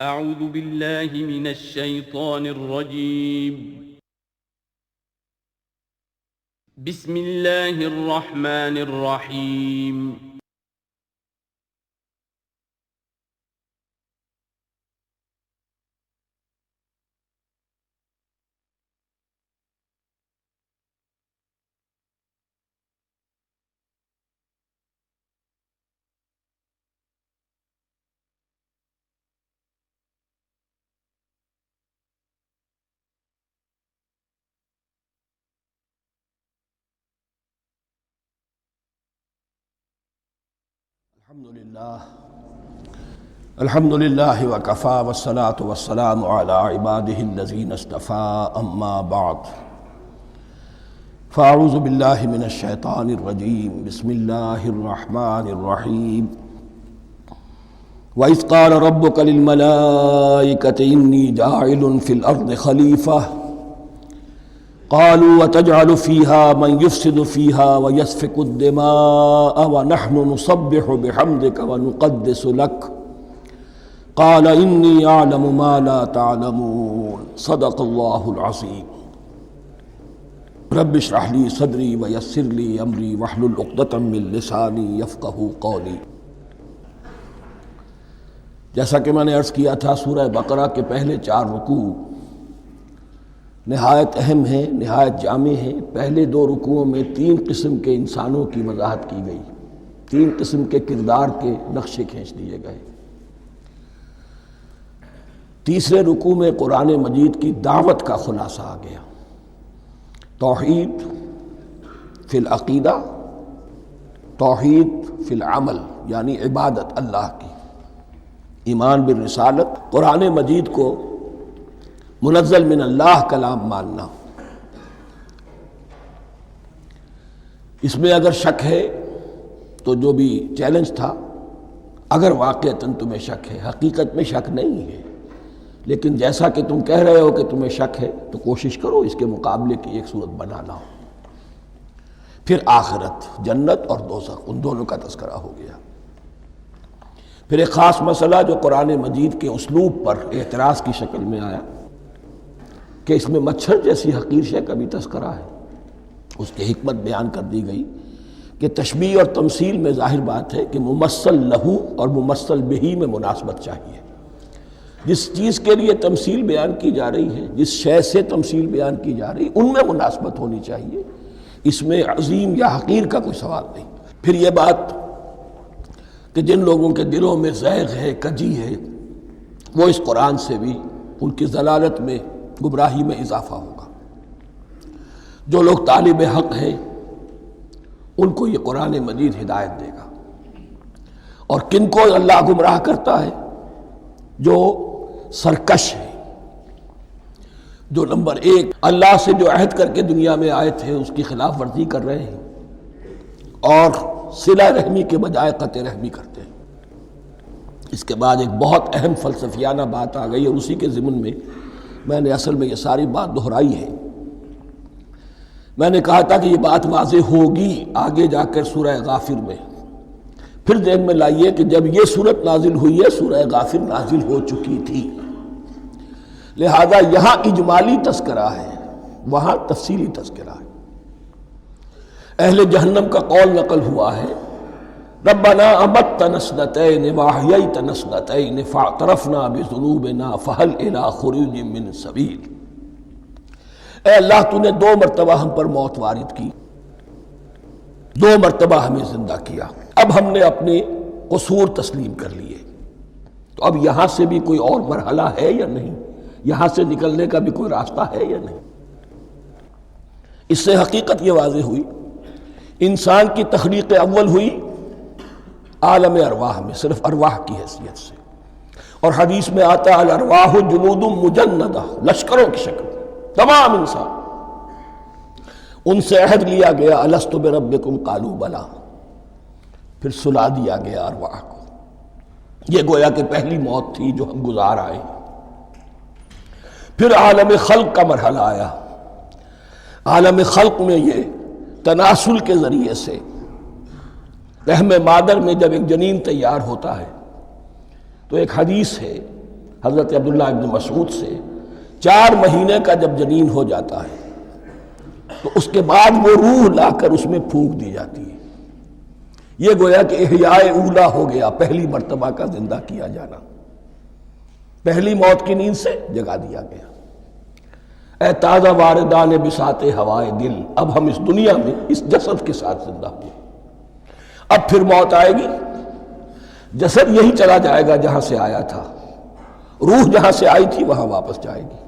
اعوذ باللہ من الشیطان الرجیم بسم اللہ الرحمن الرحیم الحمد للہ وکفا والصلاة والسلام علی عبادہ الذین اصطفیٰ اما بعد فاعوذ باللہ من الشیطان الرجیم بسم اللہ الرحمن الرحیم وَإِذْ قَالَ رَبُّكَ لِلْمَلَائِكَةِ إِنِّي جَاعِلٌ فِي الْأَرْضِ خَلِيفَةً قالوا وتجعل فيها من يفسد فيها ويسفك الدماء ونحن نسبح بحمدك ونقدس لك قال إني أعلم ما لا تعلمون صدق الله العظيم رب اشرح لي صدري ويسر لي أمري واحلل عقدة من لساني يفقهوا قولي۔ جیسا کہ میں نے عرض کیا تھا، سورہ بقرہ کے پہلے 4 رکوع نہایت اہم ہیں، نہایت جامع ہیں۔ پہلے 2 رکوعوں میں 3 قسم کے انسانوں کی وضاحت کی گئی، 3 قسم کے کردار کے نقشے کھینچ دیے گئے۔ تیسرے رکوع میں قرآن مجید کی دعوت کا خلاصہ آ گیا، توحید فی العقیدہ، توحید فی العمل، یعنی عبادت اللہ کی، ایمان بالرسالت، قرآن مجید کو منزل من اللہ کلام ماننا۔ اس میں اگر شک ہے تو جو بھی چیلنج تھا، اگر واقعتاً تمہیں شک ہے، حقیقت میں شک نہیں ہے، لیکن جیسا کہ تم کہہ رہے ہو کہ تمہیں شک ہے تو کوشش کرو اس کے مقابلے کی ایک صورت بنا لاؤ۔ پھر آخرت، جنت اور دوزخ، ان دونوں کا تذکرہ ہو گیا۔ پھر ایک خاص مسئلہ جو قرآن مجید کے اسلوب پر اعتراض کی شکل میں آیا کہ اس میں مچھر جیسی حقیر شے کا بھی تذکرہ ہے، اس کی حکمت بیان کر دی گئی کہ تشبیہ اور تمثیل میں ظاہر بات ہے کہ ممثل لہو اور ممثل بہی میں مناسبت چاہیے۔ جس چیز کے لیے تمثیل بیان کی جا رہی ہے، جس شے سے تمثیل بیان کی جا رہی ہے، ان میں مناسبت ہونی چاہیے، اس میں عظیم یا حقیر کا کوئی سوال نہیں۔ پھر یہ بات کہ جن لوگوں کے دلوں میں زیغ ہے، کجی ہے، وہ اس قرآن سے بھی ان کی ضلالت میں، گمراہی میں اضافہ ہوگا۔ جو لوگ طالب حق ہیں ان کو یہ قرآن مجید ہدایت دے گا، اور کن کو اللہ گمراہ کرتا ہے؟ جو سرکش ہے، جو نمبر 1 اللہ سے جو عہد کر کے دنیا میں آئے تھے اس کی خلاف ورزی کر رہے ہیں، اور صلہ رحمی کے بجائے قطع رحمی کرتے ہیں۔ اس کے بعد ایک بہت اہم فلسفیانہ بات آ گئی، اور اسی کے ضمن میں میں نے اصل میں یہ ساری بات دہرائی ہے۔ میں نے کہا تھا کہ یہ بات واضح ہوگی آگے جا کر سورہ غافر میں۔ پھر ذہن میں لائیے کہ جب یہ صورت نازل ہوئی ہے، سورہ غافر نازل ہو چکی تھی، لہذا یہاں اجمالی تذکرہ ہے، وہاں تفصیلی تذکرہ ہے۔ اہل جہنم کا قول نقل ہوا ہے، ربنا امتنا اثنتین واحییتنا اثنتین فاعترفنا بذنوبنا فہل الی خروج من سبیل۔ اے اللہ، تو نے 2 مرتبہ ہم پر موت وارد کی، 2 مرتبہ ہمیں زندہ کیا، اب ہم نے اپنے قصور تسلیم کر لیے، تو اب یہاں سے بھی کوئی اور مرحلہ ہے یا نہیں؟ یہاں سے نکلنے کا بھی کوئی راستہ ہے یا نہیں؟ اس سے حقیقت یہ واضح ہوئی، انسان کی تخلیق اول ہوئی عالم ارواح میں، صرف ارواح کی حیثیت سے، اور حدیث میں آتا ہے الارواح جنود مجندہ، لشکروں کی شکل، تمام انسان۔ ان سے عہد لیا گیا الست بربکم قالوا بلی، پھر سلا دیا گیا ارواح کو۔ یہ گویا کہ پہلی موت تھی جو ہم گزار آئے۔ پھر عالم خلق کا مرحلہ آیا۔ عالم خلق میں یہ تناسل کے ذریعے سے رحم مادر میں جب ایک جنین تیار ہوتا ہے تو ایک حدیث ہے حضرت عبداللہ ابن مسعود سے 4 مہینے کا جب جنین ہو جاتا ہے تو اس کے بعد وہ روح لا کر اس میں پھونک دی جاتی ہے. یہ گویا کہ احیاء اولا ہو گیا، پہلی مرتبہ کا زندہ کیا جانا، پہلی موت کی نیند سے جگا دیا گیا. اے تازہ واردان بساط ہوائے دل، اب ہم اس دنیا میں اس جسد کے ساتھ زندہ ہوئے، اب پھر موت آئے گی، جسد یہی چلا جائے گا جہاں سے آیا تھا، روح جہاں سے آئی تھی وہاں واپس جائے گی.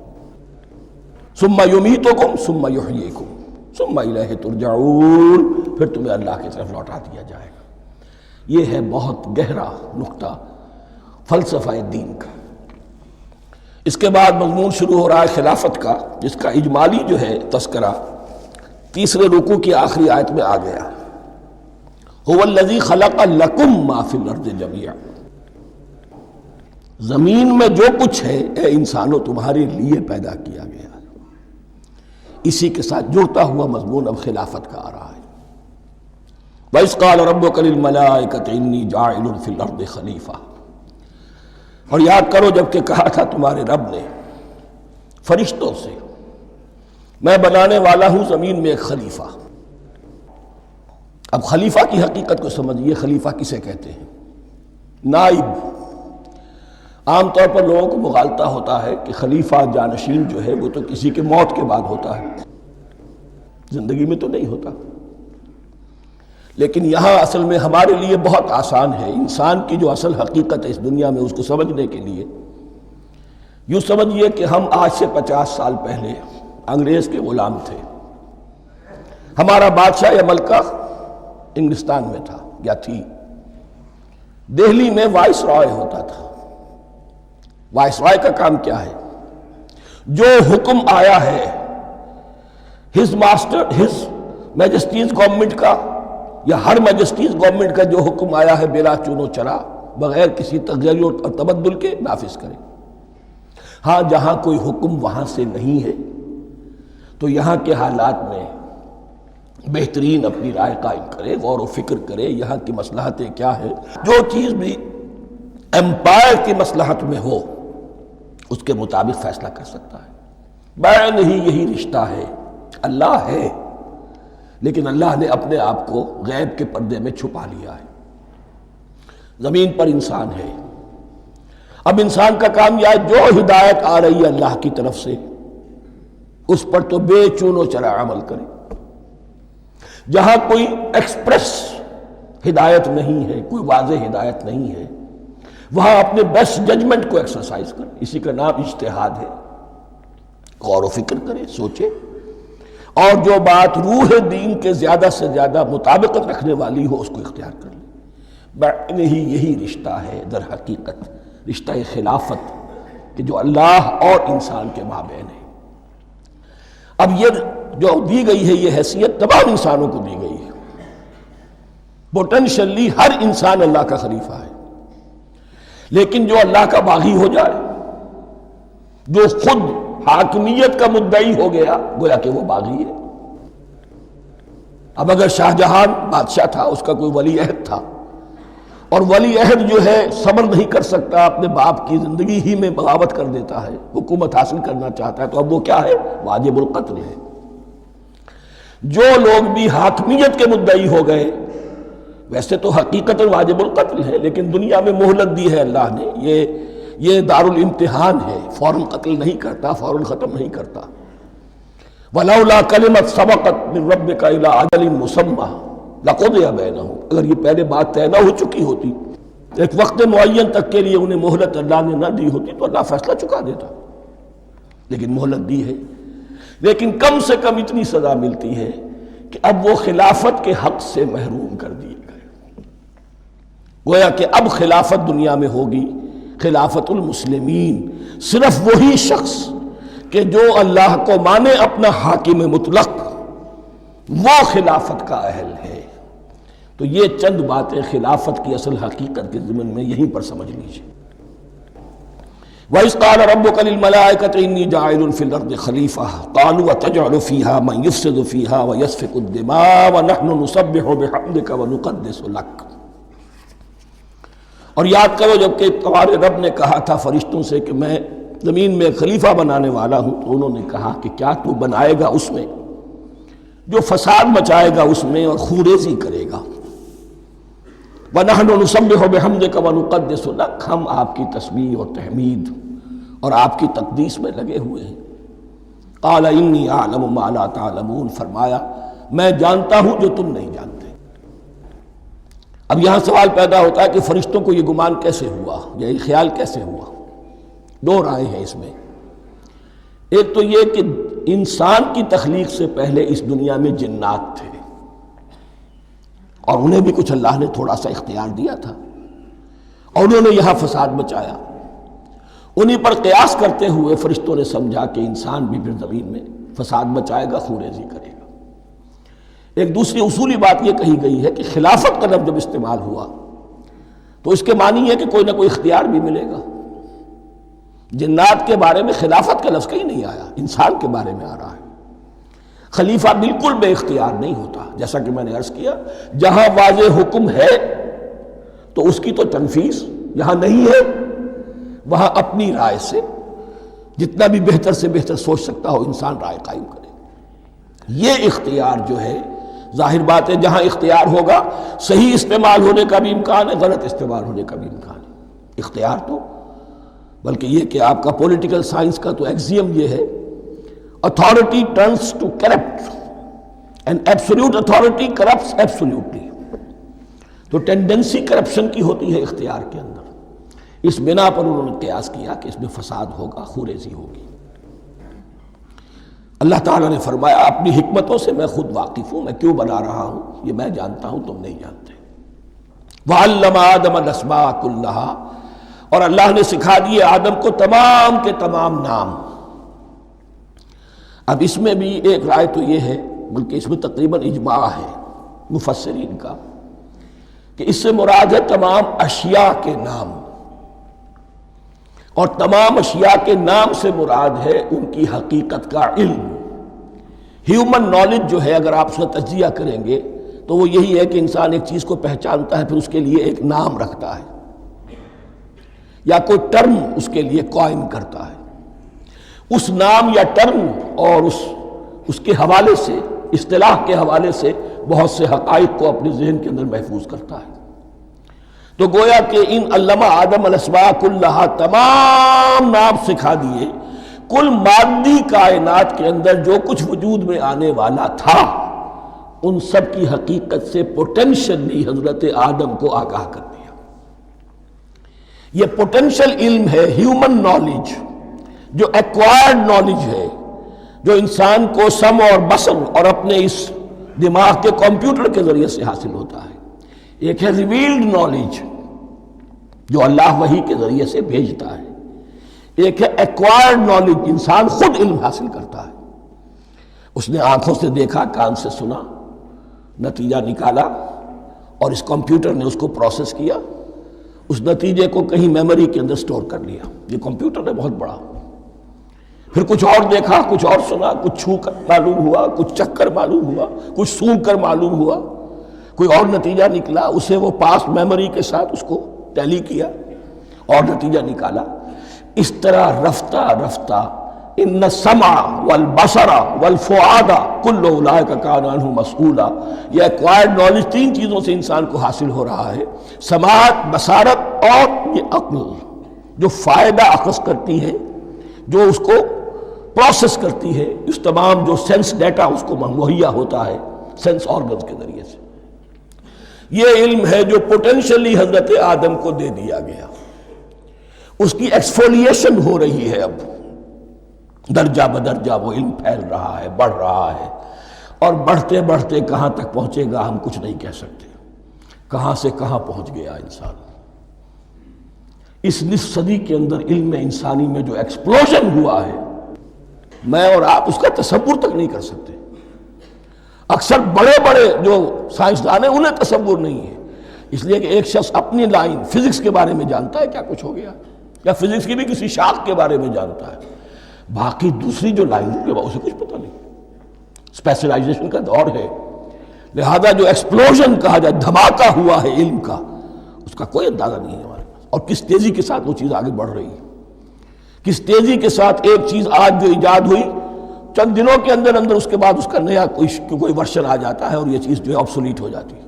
ثم یمیتکم ثم یحییکم ثم الیہ ترجعون، پھر تمہیں اللہ کی طرف لوٹا دیا جائے گا. یہ ہے بہت گہرا نقطہ فلسفہ دین کا. اس کے بعد مضمون شروع ہو رہا ہے خلافت کا، جس کا اجمالی جو ہے تذکرہ تیسرے رکوع کی آخری آیت میں آ گیا. هو الذی خلق لکم ما فی الارض جمیعا، زمین میں جو کچھ ہے اے انسانوں تمہارے لیے پیدا کیا گیا. اسی کے ساتھ جڑتا ہوا مضمون اب خلافت کا آ رہا ہے. وَإِذْ قَالَ رَبُّكَ لِلْمَلَائِكَةِ إِنِّي جَاعِلٌ فِي الْأَرْضِ خَلِيفَةً، اور یاد کرو جب کہ کہا تھا تمہارے رب نے فرشتوں سے میں بنانے والا ہوں زمین میں ایک خلیفہ. اب خلیفہ کی حقیقت کو سمجھیے. خلیفہ کسے کہتے ہیں؟ نائب. عام طور پر لوگوں کو مغالطہ ہوتا ہے کہ خلیفہ جانشین جو ہے وہ تو کسی کے موت کے بعد ہوتا ہے، زندگی میں تو نہیں ہوتا. لیکن یہاں اصل میں ہمارے لیے بہت آسان ہے. انسان کی جو اصل حقیقت ہے اس دنیا میں، اس کو سمجھنے کے لیے یوں سمجھیے کہ ہم آج سے 50 سال پہلے انگریز کے غلام تھے. ہمارا بادشاہ یا ملکہ انگلستان میں تھا یا تھی. دہلی میں وائس رائے ہوتا تھا. وائس رائے کا کام کیا ہے؟ جو حکم آیا ہے ہز میجسٹیز گورنمنٹ کا یا ہر میجسٹیز گورنمنٹ کا جو حکم آیا ہے بلا چون و چرا، بغیر کسی تغیر اور تبدل کے نافذ کرے. ہاں جہاں کوئی حکم وہاں سے نہیں ہے تو یہاں کے حالات میں بہترین اپنی رائے قائم کرے، غور و فکر کرے یہاں کی مصلحتیں کیا ہے. جو چیز بھی امپائر کی مصلحت میں ہو اس کے مطابق فیصلہ کر سکتا ہے. بین ہی یہی رشتہ ہے. اللہ ہے لیکن اللہ نے اپنے آپ کو غیب کے پردے میں چھپا لیا ہے. زمین پر انسان ہے. اب انسان کا کام یہ ہے جو ہدایت آ رہی ہے اللہ کی طرف سے اس پر تو بے چون و چرا عمل کرے. جہاں کوئی ایکسپریس ہدایت نہیں ہے، کوئی واضح ہدایت نہیں ہے، وہاں اپنے بیسٹ ججمنٹ کو ایکسرسائز کرے. اسی کا نام اجتہاد ہے. غور و فکر کرے، سوچے، اور جو بات روح دین کے زیادہ سے زیادہ مطابقت رکھنے والی ہو اس کو اختیار کر لے. بین ہی یہی رشتہ ہے در حقیقت رشتہ خلافت کہ جو اللہ اور انسان کے مابین ہے. اب یہ جو دی گئی ہے یہ حیثیت تمام انسانوں کو دی گئی ہے. پوٹینشلی ہر انسان اللہ کا خلیفہ ہے. لیکن جو اللہ کا باغی ہو جائے، جو خود حاکمیت کا مدعی ہو گیا، گویا کہ وہ باغی ہے. اب اگر شاہ جہان بادشاہ تھا، اس کا کوئی ولی عہد تھا، اور ولی عہد جو ہے صبر نہیں کر سکتا، اپنے باپ کی زندگی ہی میں بغاوت کر دیتا ہے، حکومت حاصل کرنا چاہتا ہے، تو اب وہ کیا ہے؟ واجب القتل ہے. جو لوگ بھی حاکمیت کے مدعی ہو گئے، ویسے تو حقیقت واجب القتل ہے لیکن دنیا میں مہلت دی ہے اللہ نے. یہ دارالامتحان ہے. فوراً قتل نہیں کرتا، فوراً ختم نہیں کرتا. وَلَوْلَا كَلِمَةٌ سَبَقَتْ مِن رَبِّكَ إِلَىٰ أَجَلٍ مُّسَمًّى لَقُضِيَ بَيْنَهُمْ، اگر یہ پہلے بات طے نہ ہو چکی ہوتی، ایک وقت معین تک کے لیے انہیں مہلت اللہ نے نہ دی ہوتی تو اللہ فیصلہ چکا دیتا. لیکن مہلت دی ہے. لیکن کم سے کم اتنی سزا ملتی ہے کہ اب وہ خلافت کے حق سے محروم کر دیے گئے. گویا کہ اب خلافت دنیا میں ہوگی خلافت المسلمین. صرف وہی شخص کہ جو اللہ کو مانے اپنا حاکم مطلق، وہ خلافت کا اہل ہے. تو یہ چند باتیں خلافت کی اصل حقیقت کے ضمن میں یہیں پر سمجھ لیجیے. وَإِذْ قَالَ رَبُّكَ لِلْمَلَائِكَةِ إِنِّي جَاعِلٌ فِي الْأَرْضِ خَلِيفَةً قَالُوا أَتَجْعَلُ فِيهَا مَن يُفْسِدُ فِيهَا وَيَسْفِكُ الدِّمَاءَ وَنَحْنُ نُسَبِّحُ بِحَمْدِكَ وَنُقَدِّسُ لَكَ. اور یاد کرو جب کہ تمہارے رب نے کہا تھا فرشتوں سے کہ میں زمین میں خلیفہ بنانے والا ہوں، تو انہوں نے کہا کہ کیا تو بنائے گا اس میں جو فساد مچائے گا اس میں اور خوریزی کرے گا؟ وَنَحْنُ نُسَبِّحُ بِحَمْدِكَ وَنُقَدِّسُ لَكَ، ہم آپ کی تسبیح اور تحمید اور آپ کی تقدیس میں لگے ہوئے ہیں۔ قَالَ إِنِّي أَعْلَمُ مَا لَا تَعْلَمُونَ، فرمایا میں جانتا ہوں جو تم نہیں جانتے۔ اب یہاں سوال پیدا ہوتا ہے کہ فرشتوں کو یہ گمان کیسے ہوا، یا یہ خیال کیسے ہوا؟ دو رائے ہیں اس میں۔ ایک تو یہ کہ انسان کی تخلیق سے پہلے اس دنیا میں جنات تھے، اور انہیں بھی کچھ اللہ نے تھوڑا سا اختیار دیا تھا، اور انہوں نے یہاں فساد مچایا۔ انہی پر قیاس کرتے ہوئے فرشتوں نے سمجھا کہ انسان بھی پھر زمین میں فساد مچائے گا، خوریزی کرے گا۔ ایک دوسری اصولی بات یہ کہی گئی ہے کہ خلافت کا لفظ جب استعمال ہوا تو اس کے معنی ہے کہ کوئی نہ کوئی اختیار بھی ملے گا۔ جنات کے بارے میں خلافت کا لفظ کہیں نہیں آیا، انسان کے بارے میں آ رہا ہے۔ خلیفہ بالکل بے اختیار نہیں ہوتا، جیسا کہ میں نے عرض کیا، جہاں واضح حکم ہے تو اس کی تو تنفیذ، یہاں نہیں ہے وہاں اپنی رائے سے جتنا بھی بہتر سے بہتر سوچ سکتا ہو انسان رائے قائم کرے۔ یہ اختیار جو ہے، ظاہر بات ہے جہاں اختیار ہوگا صحیح استعمال ہونے کا بھی امکان ہے، غلط استعمال ہونے کا بھی امکان ہے۔ اختیار تو بلکہ یہ کہ آپ کا پولیٹیکل سائنس کا تو ایکزیم یہ ہے، authority turns to corrupt and absolute authority corrupts absolutely۔ تو ٹینڈنسی کرپشن کی ہوتی ہے اختیار کے اندر۔ اس بنا پر انہوں نے قیاس کیا کہ اس میں فساد ہوگا، خوریزی ہوگی۔ اللہ تعالیٰ نے فرمایا اپنی حکمتوں سے میں خود واقف ہوں، میں کیوں بنا رہا ہوں یہ میں جانتا ہوں، تم نہیں جانتے۔ وَعَلَّمَ آدَمَ الْأَسْمَاءَ كُلَّهَا، اور اللہ نے سکھا دیے آدم کو تمام کے تمام نام۔ اب اس میں بھی ایک رائے تو یہ ہے، بلکہ اس میں تقریباً اجماع ہے مفسرین کا، کہ اس سے مراد ہے تمام اشیاء کے نام، اور تمام اشیاء کے نام سے مراد ہے ان کی حقیقت کا علم۔ ہیومن نالج جو ہے، اگر آپ اس کا تجزیہ کریں گے تو وہ یہی ہے کہ انسان ایک چیز کو پہچانتا ہے، پھر اس کے لیے ایک نام رکھتا ہے یا کوئی ٹرم اس کے لیے قائم کرتا ہے۔ اس نام یا ٹرم اور اس کے حوالے سے، اصطلاح کے حوالے سے بہت سے حقائق کو اپنے ذہن کے اندر محفوظ کرتا ہے۔ تو گویا کہ ان علمہ آدم الاسماء کلہا، تمام نام سکھا دیے کل مادی کائنات کے اندر جو کچھ وجود میں آنے والا تھا، ان سب کی حقیقت سے پوٹینشلی حضرت آدم کو آگاہ کر دیا۔ یہ پوٹینشل علم ہے، ہیومن نالج، جو ایکوائرڈ نالج ہے، جو انسان کو سم اور بصر اور اپنے اس دماغ کے کمپیوٹر کے ذریعے سے حاصل ہوتا ہے۔ ایک ہے ریویلڈ نالج جو اللہ وحی کے ذریعے سے بھیجتا ہے، ایک ہے ایکوائرڈ نالج، انسان خود علم حاصل کرتا ہے۔ اس نے آنکھوں سے دیکھا، کان سے سنا، نتیجہ نکالا، اور اس کمپیوٹر نے اس کو پروسیس کیا، اس نتیجے کو کہیں میموری کے اندر سٹور کر لیا۔ یہ کمپیوٹر ہے بہت بڑا۔ پھر کچھ اور دیکھا، کچھ اور سنا، کچھ چھو کر معلوم ہوا، کچھ چکھ کر معلوم ہوا، کچھ سونگھ کر معلوم ہوا، کوئی اور نتیجہ نکلا، اسے وہ پاس میموری کے ساتھ اس کو ٹیلی کیا اور نتیجہ نکالا۔ اس طرح رفتہ رفتہ ان السمع والبصر والفؤاد کل اولئک کان عنہ مسئولا، یہ ایکوائرڈ نالج تین چیزوں سے انسان کو حاصل ہو رہا ہے، سماعت، بصارت اور یہ عقل، جو فائدہ اخذ کرتی ہے، جو اس کو پروسیس کرتی ہے، اس تمام جو سینس ڈیٹا اس کو مہیا ہوتا ہے سینس آرگنز کے ذریعے سے۔ یہ علم ہے جو پوٹینشلی حضرت آدم کو دے دیا گیا۔ اس کی ایکسفولیشن ہو رہی ہے، اب درجہ بدرجہ وہ علم پھیل رہا ہے، بڑھ رہا ہے، اور بڑھتے بڑھتے کہاں تک پہنچے گا ہم کچھ نہیں کہہ سکتے۔ کہاں سے کہاں پہنچ گیا انسان۔ اس نصف صدی کے اندر علم انسانی میں جو ایکسپلوژن ہوا ہے، میں اور آپ اس کا تصور تک نہیں کر سکتے۔ اکثر بڑے بڑے جو سائنسدان ہیں انہیں تصور نہیں ہے، اس لیے کہ ایک شخص اپنی لائن فزکس کے بارے میں جانتا ہے کیا کچھ ہو گیا، یا فزکس کی بھی کسی شاخ کے بارے میں جانتا ہے، باقی دوسری جو لائن ہے اسے کچھ پتہ نہیں۔ اسپیشلائزیشن کا دور ہے، لہذا جو ایکسپلوژن کہا جائے، دھماکہ ہوا ہے علم کا، اس کا کوئی اندازہ نہیں ہے ہمارے۔ اور کس تیزی کے ساتھ وہ چیز آگے بڑھ رہی ہے، کس تیزی کے ساتھ ایک چیز آج جو ایجاد ہوئی چند دنوں کے اندر اندر اس کے بعد اس کا نیا کوئی ورشن آ جاتا ہے اور یہ چیز جو ہے آبسولیٹ ہو جاتی ہے۔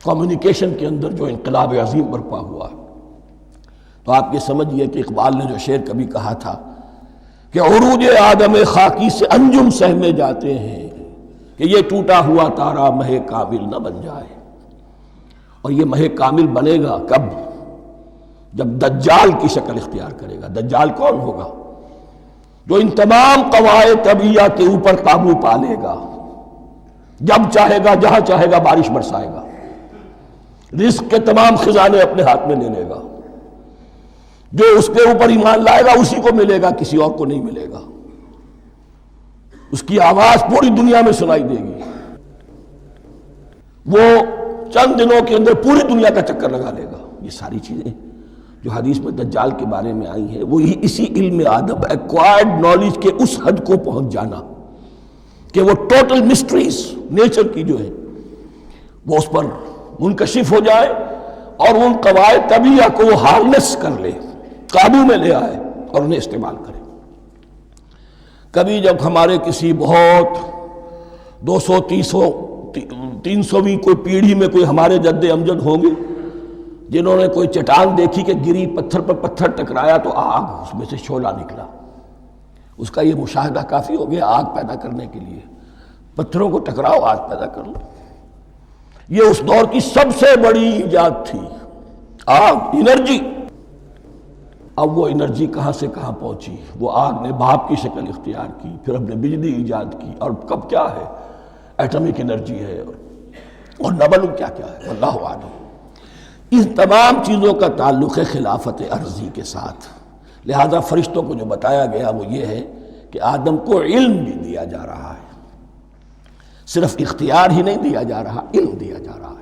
کمیونیکیشن کے اندر جو انقلاب عظیم برپا ہوا ہے، تو آپ یہ سمجھیے کہ اقبال نے جو شعر کبھی کہا تھا کہ عروج آدم خاکی سے انجم سہمے جاتے ہیں کہ یہ ٹوٹا ہوا تارا مہ کامل نہ بن جائے۔ اور یہ مہ کامل بنے گا کب؟ جب دجال کی شکل اختیار کرے گا۔ دجال کون ہوگا؟ جو ان تمام قواعد طبیعہ کے اوپر قابو پا لے گا، جب چاہے گا جہاں چاہے گا بارش برسائے گا، رزق کے تمام خزانے اپنے ہاتھ میں لے لے گا، جو اس کے اوپر ایمان لائے گا اسی کو ملے گا، کسی اور کو نہیں ملے گا، اس کی آواز پوری دنیا میں سنائی دے گی، وہ چند دنوں کے اندر پوری دنیا کا چکر لگا لے گا۔ یہ ساری چیزیں جو حدیث میں دجال کے بارے میں آئی ہیں وہ اسی علم آدم ایکوائرڈ نالج کے اس حد کو پہنچ جانا کہ وہ ٹوٹل مسٹریز نیچر کی جو ہے وہ اس پر منکشف ہو جائے اور ان قواعد طبیعہ کو وہ ہارنس کر لے، قابو میں لے آئے اور انہیں استعمال کرے۔ کبھی جب ہمارے کسی بہت 200-300ویں کوئی پیڑھی میں کوئی ہمارے جد امجد ہوں گے جنہوں نے کوئی چٹان دیکھی کہ گری، پتھر پر پتھر ٹکرایا تو آگ اس میں سے شعلہ نکلا، اس کا یہ مشاہدہ کافی ہو گیا آگ پیدا کرنے کے لیے۔ پتھروں کو ٹکراؤ آگ پیدا کر لو۔ یہ اس دور کی سب سے بڑی ایجاد تھی، آگ، انرجی۔ اب وہ انرجی کہاں سے کہاں پہنچی؟ وہ آگ نے بھاپ کی شکل اختیار کی، پھر ہم نے بجلی ایجاد کی، اور کب کیا ہے ایٹمک انرجی ہے اور نہ معلوم کیا کیا ہے، واللہ اعلم۔ ان تمام چیزوں کا تعلق ہے خلافت ارضی کے ساتھ۔ لہذا فرشتوں کو جو بتایا گیا وہ یہ ہے کہ آدم کو علم بھی دیا جا رہا ہے، صرف اختیار ہی نہیں دیا جا رہا، علم دیا جا رہا ہے۔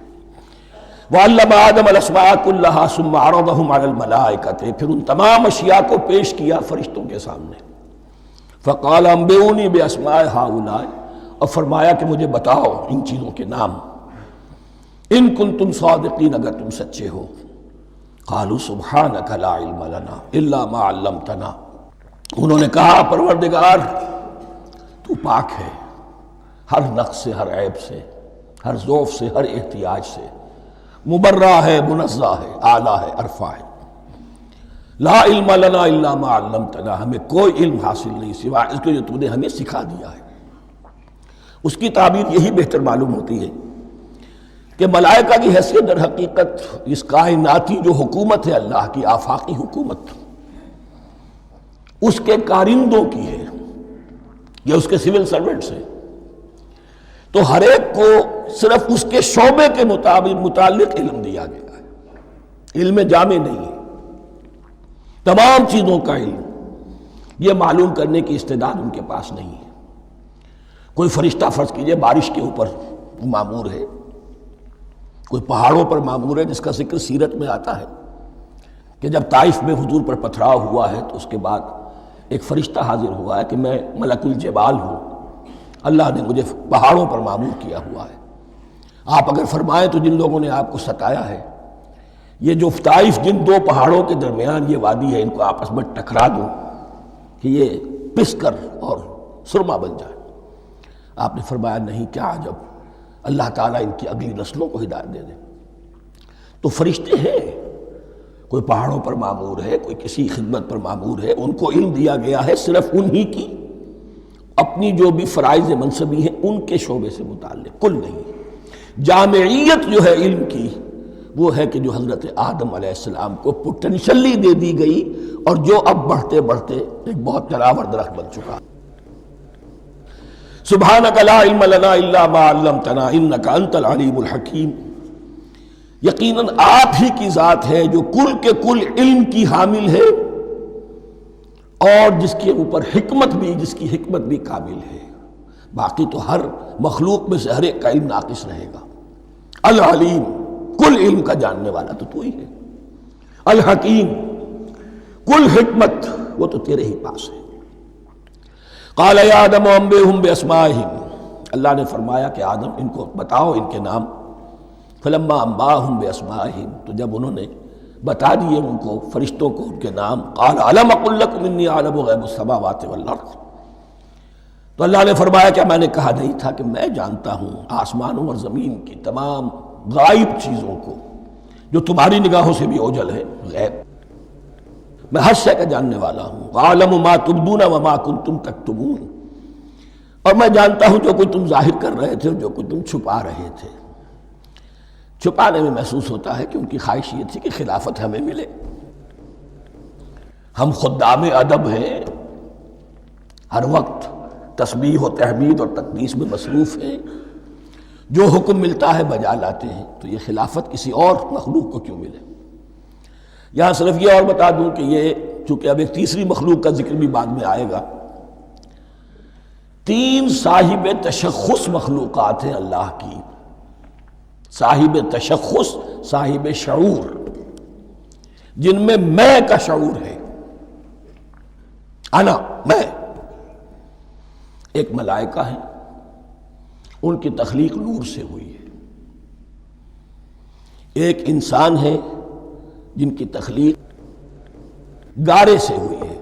وَعَلَّمَ آدَمَ الْأَسْمَاءَ كُلَّهَا ثُمَّ عَرَضَهُمْ عَلَى الْمَلَائِكَةِ، پھر ان تمام اشیاء کو پیش کیا فرشتوں کے سامنے۔ فَقَالَ أَنبِئُونِي بِأَسْمَاءِ هَؤُلَاءِ، اور فرمایا کہ مجھے بتاؤ ان چیزوں کے نام، ان کنتم صادقین، اگر تم سچے ہو۔ قالوا سبحانک لا علم لنا الا ما علمتنا، انہوں نے کہا پروردگار تو پاک ہے ہر نقص سے، ہر عیب سے، ہر ضعف سے، ہر احتیاج سے، مبرہ ہے، منزہ ہے، اعلیٰ ہے، عرفہ ہے۔ لا علم لنا الا ما علمتنا، ہمیں کوئی علم حاصل نہیں سوائے اس کے جو تو نے ہمیں سکھا دیا ہے۔ اس کی تعبیر یہی بہتر معلوم ہوتی ہے کہ ملائکہ کی حیثیت در حقیقت اس کائناتی جو حکومت ہے اللہ کی، آفاقی حکومت، اس کے کارندوں کی ہے، یا اس کے سول سرونٹس ہیں، تو ہر ایک کو صرف اس کے شعبے کے متعلق علم دیا گیا ہے، علم جامع نہیں ہے، تمام چیزوں کا علم یہ معلوم کرنے کی استعداد ان کے پاس نہیں ہے۔ کوئی فرشتہ فرض کیجئے بارش کے اوپر مامور ہے، کوئی پہاڑوں پر مامور ہے، جس کا ذکر سیرت میں آتا ہے کہ جب طائف میں حضور پر پتھراؤ ہوا ہے تو اس کے بعد ایک فرشتہ حاضر ہوا ہے کہ میں ملک الجبال ہوں، اللہ نے مجھے پہاڑوں پر مامور کیا ہوا ہے، آپ اگر فرمائیں تو جن لوگوں نے آپ کو ستایا ہے، یہ جو طائف جن دو پہاڑوں کے درمیان یہ وادی ہے، ان کو آپس میں ٹکرا دو کہ یہ پس کر اور سرما بن جائے۔ آپ نے فرمایا نہیں، کیا عجب، اللہ تعالیٰ ان کی اگلی نسلوں کو ہدایت دے دے۔ تو فرشتے ہیں، کوئی پہاڑوں پر مامور ہے، کوئی کسی خدمت پر مامور ہے، ان کو علم دیا گیا ہے صرف انہی کی اپنی جو بھی فرائض منصبی ہیں ان کے شعبے سے متعلق، کل نہیں۔ جامعیت جو ہے علم کی وہ ہے کہ جو حضرت آدم علیہ السلام کو پوٹینشلی دے دی گئی اور جو اب بڑھتے بڑھتے ایک بہت تراور درخت بن چکا۔ سبحانک لا علم لنا الا ما علمتنا انک انت العلیم الحکیم، یقیناً آپ ہی کی ذات ہے جو کل کے کل علم کی حامل ہے اور جس کے اوپر حکمت بھی، جس کی حکمت بھی کامل ہے، باقی تو ہر مخلوق میں سے ہر ایک کا علم ناقص رہے گا۔ العلیم، کل علم کا جاننے والا تو ہی ہے، الحکیم، کل حکمت وہ تو تیرے ہی پاس ہے۔ قال یا آدم انبئہم باسمائہم، اللہ نے فرمایا کہ آدم ان کو بتاؤ ان کے نام۔ فلما انباہم باسمائہم، تو جب انہوں نے بتا دیے ان کو فرشتوں کو ان کے نام. قال الم اقل لکم انی اعلم غیب السماوات والارض. تو اللہ نے فرمایا کہ میں نے کہا نہیں تھا کہ میں جانتا ہوں آسمانوں اور زمین کی تمام غائب چیزوں کو جو تمہاری نگاہوں سے بھی اوجھل ہے. غیب میں ہر شے کا جاننے والا ہوں. وَأَعْلَمُ مَا تُبْدُونَ وَمَا كُنْتُمْ تَكْتُمُونَ. اور میں جانتا ہوں جو کچھ تم ظاہر کر رہے تھے اور جو کچھ تم چھپا رہے تھے. چھپانے میں محسوس ہوتا ہے کہ ان کی خواہش یہ تھی کہ خلافت ہمیں ملے. ہم خدام ادب ہیں، ہر وقت تسبیح و تحمید اور تقدیس میں مصروف ہیں، جو حکم ملتا ہے بجا لاتے ہیں. تو یہ خلافت کسی اور مخلوق کو کیوں ملے؟ یہاں صرف یہ اور بتا دوں کہ یہ چونکہ اب ایک تیسری مخلوق کا ذکر بھی بعد میں آئے گا. 3 صاحب تشخص مخلوقات ہیں اللہ کی. صاحب تشخص، صاحب شعور، جن میں میں کا شعور ہے. انا، میں. ایک ملائکہ ہے، ان کی تخلیق نور سے ہوئی ہے. ایک انسان ہے جن کی تخلیق گارے سے ہوئی ہے.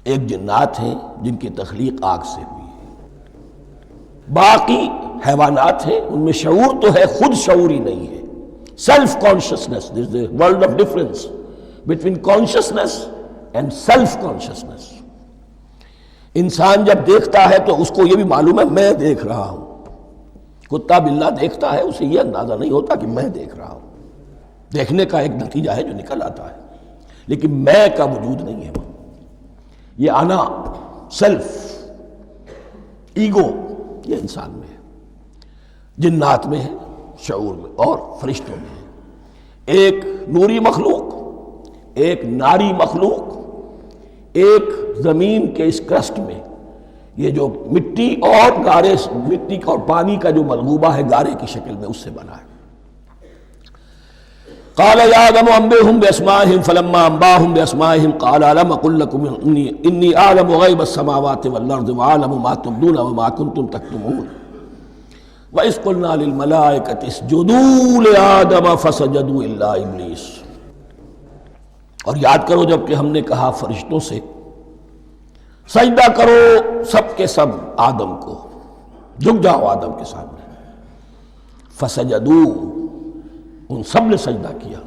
ایک جنات ہیں جن کی تخلیق آگ سے ہوئی ہے. باقی حیوانات ہیں، ان میں شعور تو ہے، خود شعوری نہیں ہے. Self consciousness, there is a world of difference between consciousness and self consciousness. انسان جب دیکھتا ہے تو اس کو یہ بھی معلوم ہے میں دیکھ رہا ہوں. کتا بلہ دیکھتا ہے، اسے یہ اندازہ نہیں ہوتا کہ میں دیکھ رہا ہوں. دیکھنے کا ایک نتیجہ ہے جو نکل آتا ہے، لیکن میں کا وجود نہیں ہے. یہ انا، سیلف، ایگو، یہ انسان میں ہے، جنات میں ہے، شعور میں، اور فرشتوں میں ہے. ایک نوری مخلوق، ایک ناری مخلوق، ایک زمین کے اس کرسٹ میں یہ جو مٹی اور گارے، مٹی اور پانی کا جو ملغوبہ ہے گارے کی شکل میں، اس سے بنا ہے. قال یا آدم انبئهم باسمائهم فلما انباهم باسمائهم قال الم اقل لكم انی اعلم غیب السماوات والارض واعلم ما تبدون وما كنتم تكتمون واذ قلنا للملائکة اسجدوا لآدم فسجدوا الا ابلیس. اور یاد کرو جب کہ ہم نے کہا فرشتوں سے سجدہ کرو سب کے سب آدم کو، جھک جاؤ آدم کے سامنے. فسجدوا، ان سب نے سجدہ کیا،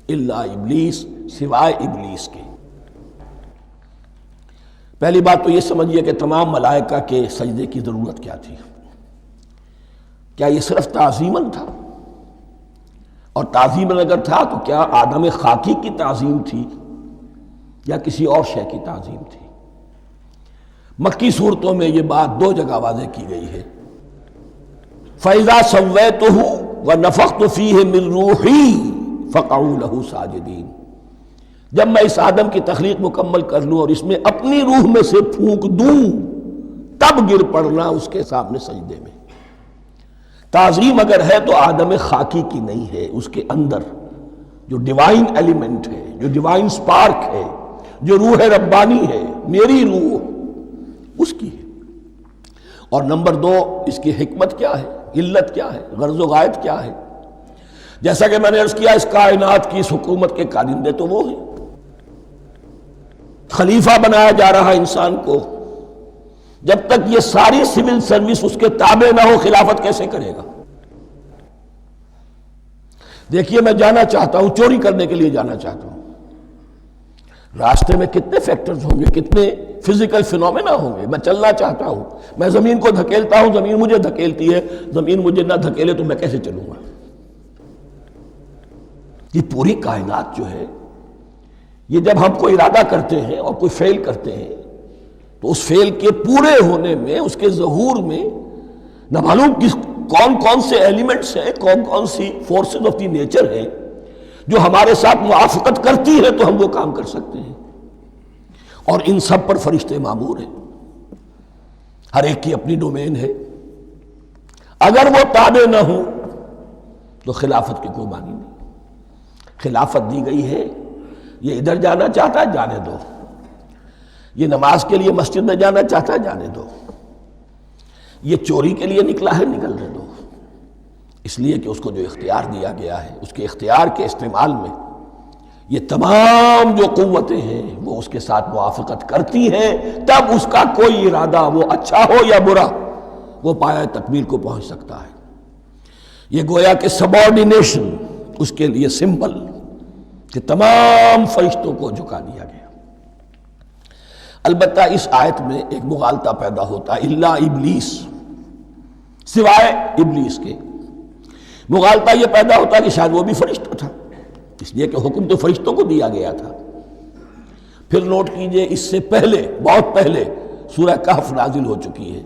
الا ابلیس، سوائے ابلیس کے. پہلی بات تو یہ سمجھیے کہ تمام ملائکہ کے سجدے کی ضرورت کیا تھی. کیا یہ صرف تعظیماً تھا؟ اور تعظیماً اگر تھا تو کیا آدم خاکی کی تعظیم تھی یا کسی اور شے کی تعظیم تھی؟ مکی صورتوں میں یہ بات 2 جگہ واضح کی گئی ہے. فَإِذَا سَوَّيْتُهُ وَنَفَخْتُ فِيهِ مِن رُوحِي فَقَعُوا لَهُ سَاجِدِينَ. جب میں اس آدم کی تخلیق مکمل کر لوں اور اس میں اپنی روح میں سے پھونک دوں، تب گر پڑنا اس کے سامنے سجدے میں. تعظیم اگر ہے تو آدم خاکی کی نہیں ہے، اس کے اندر جو ڈیوائن ایلیمنٹ ہے، جو ڈیوائن سپارک ہے، جو روح ربانی ہے، میری روح، اس کی ہے. اور نمبر 2، اس کی حکمت کیا ہے، علت کیا ہے، غرض و غایت کیا ہے؟ جیسا کہ میں نے عرض کیا، اس کائنات کی اس حکومت کے کارندے تو وہ ہیں. خلیفہ بنایا جا رہا انسان کو، جب تک یہ ساری سول سروس اس کے تابع نہ ہو خلافت کیسے کرے گا؟ دیکھیے میں جانا چاہتا ہوں، چوری کرنے کے لیے جانا چاہتا ہوں، راستے میں کتنے فیکٹرز ہوں گے، کتنے فزیکل فینومینا ہوں گے. میں چلنا چاہتا ہوں، میں زمین کو دھکیلتا ہوں، زمین مجھے دھکیلتی ہے. زمین مجھے نہ دھکیلے تو میں کیسے چلوں گا؟ یہ پوری کائنات جو ہے، یہ جب ہم کوئی ارادہ کرتے ہیں اور کوئی فعل کرتے ہیں تو اس فعل کے پورے ہونے میں، اس کے ظہور میں نہ معلوم کون کون سے ایلیمنٹس ہیں، کون کون سی فورسز آف دی نیچر ہیں جو ہمارے ساتھ موافقت کرتی ہے تو ہم وہ کام کر سکتے ہیں. اور ان سب پر فرشتے مامور ہیں، ہر ایک کی اپنی ڈومین ہے. اگر وہ تابع نہ ہوں تو خلافت کی کوئی معنی نہیں. خلافت دی گئی ہے، یہ ادھر جانا چاہتا ہے جانے دو، یہ نماز کے لیے مسجد میں جانا چاہتا ہے جانے دو، یہ چوری کے لیے نکلا ہے نکلنے دو. اس لیے کہ اس کو جو اختیار دیا گیا ہے، اس کے اختیار کے استعمال میں یہ تمام جو قوتیں ہیں وہ اس کے ساتھ موافقت کرتی ہیں، تب اس کا کوئی ارادہ وہ اچھا ہو یا برا وہ پایہ تکمیل کو پہنچ سکتا ہے۔ یہ گویا کہ سبارڈینیشن اس کے لیے سمبل کہ تمام فرشتوں کو جھکا دیا گیا۔ البتہ اس آیت میں ایک مغالطہ پیدا ہوتا ہے، الا ابلیس، سوائے ابلیس کے۔ مغالطہ یہ پیدا ہوتا ہے کہ شاید وہ بھی فرشتہ تھا، اس لیے کہ حکم تو فرشتوں کو دیا گیا تھا۔ پھر نوٹ کیجئے اس سے پہلے، بہت پہلے سورہ کہف نازل ہو چکی ہے،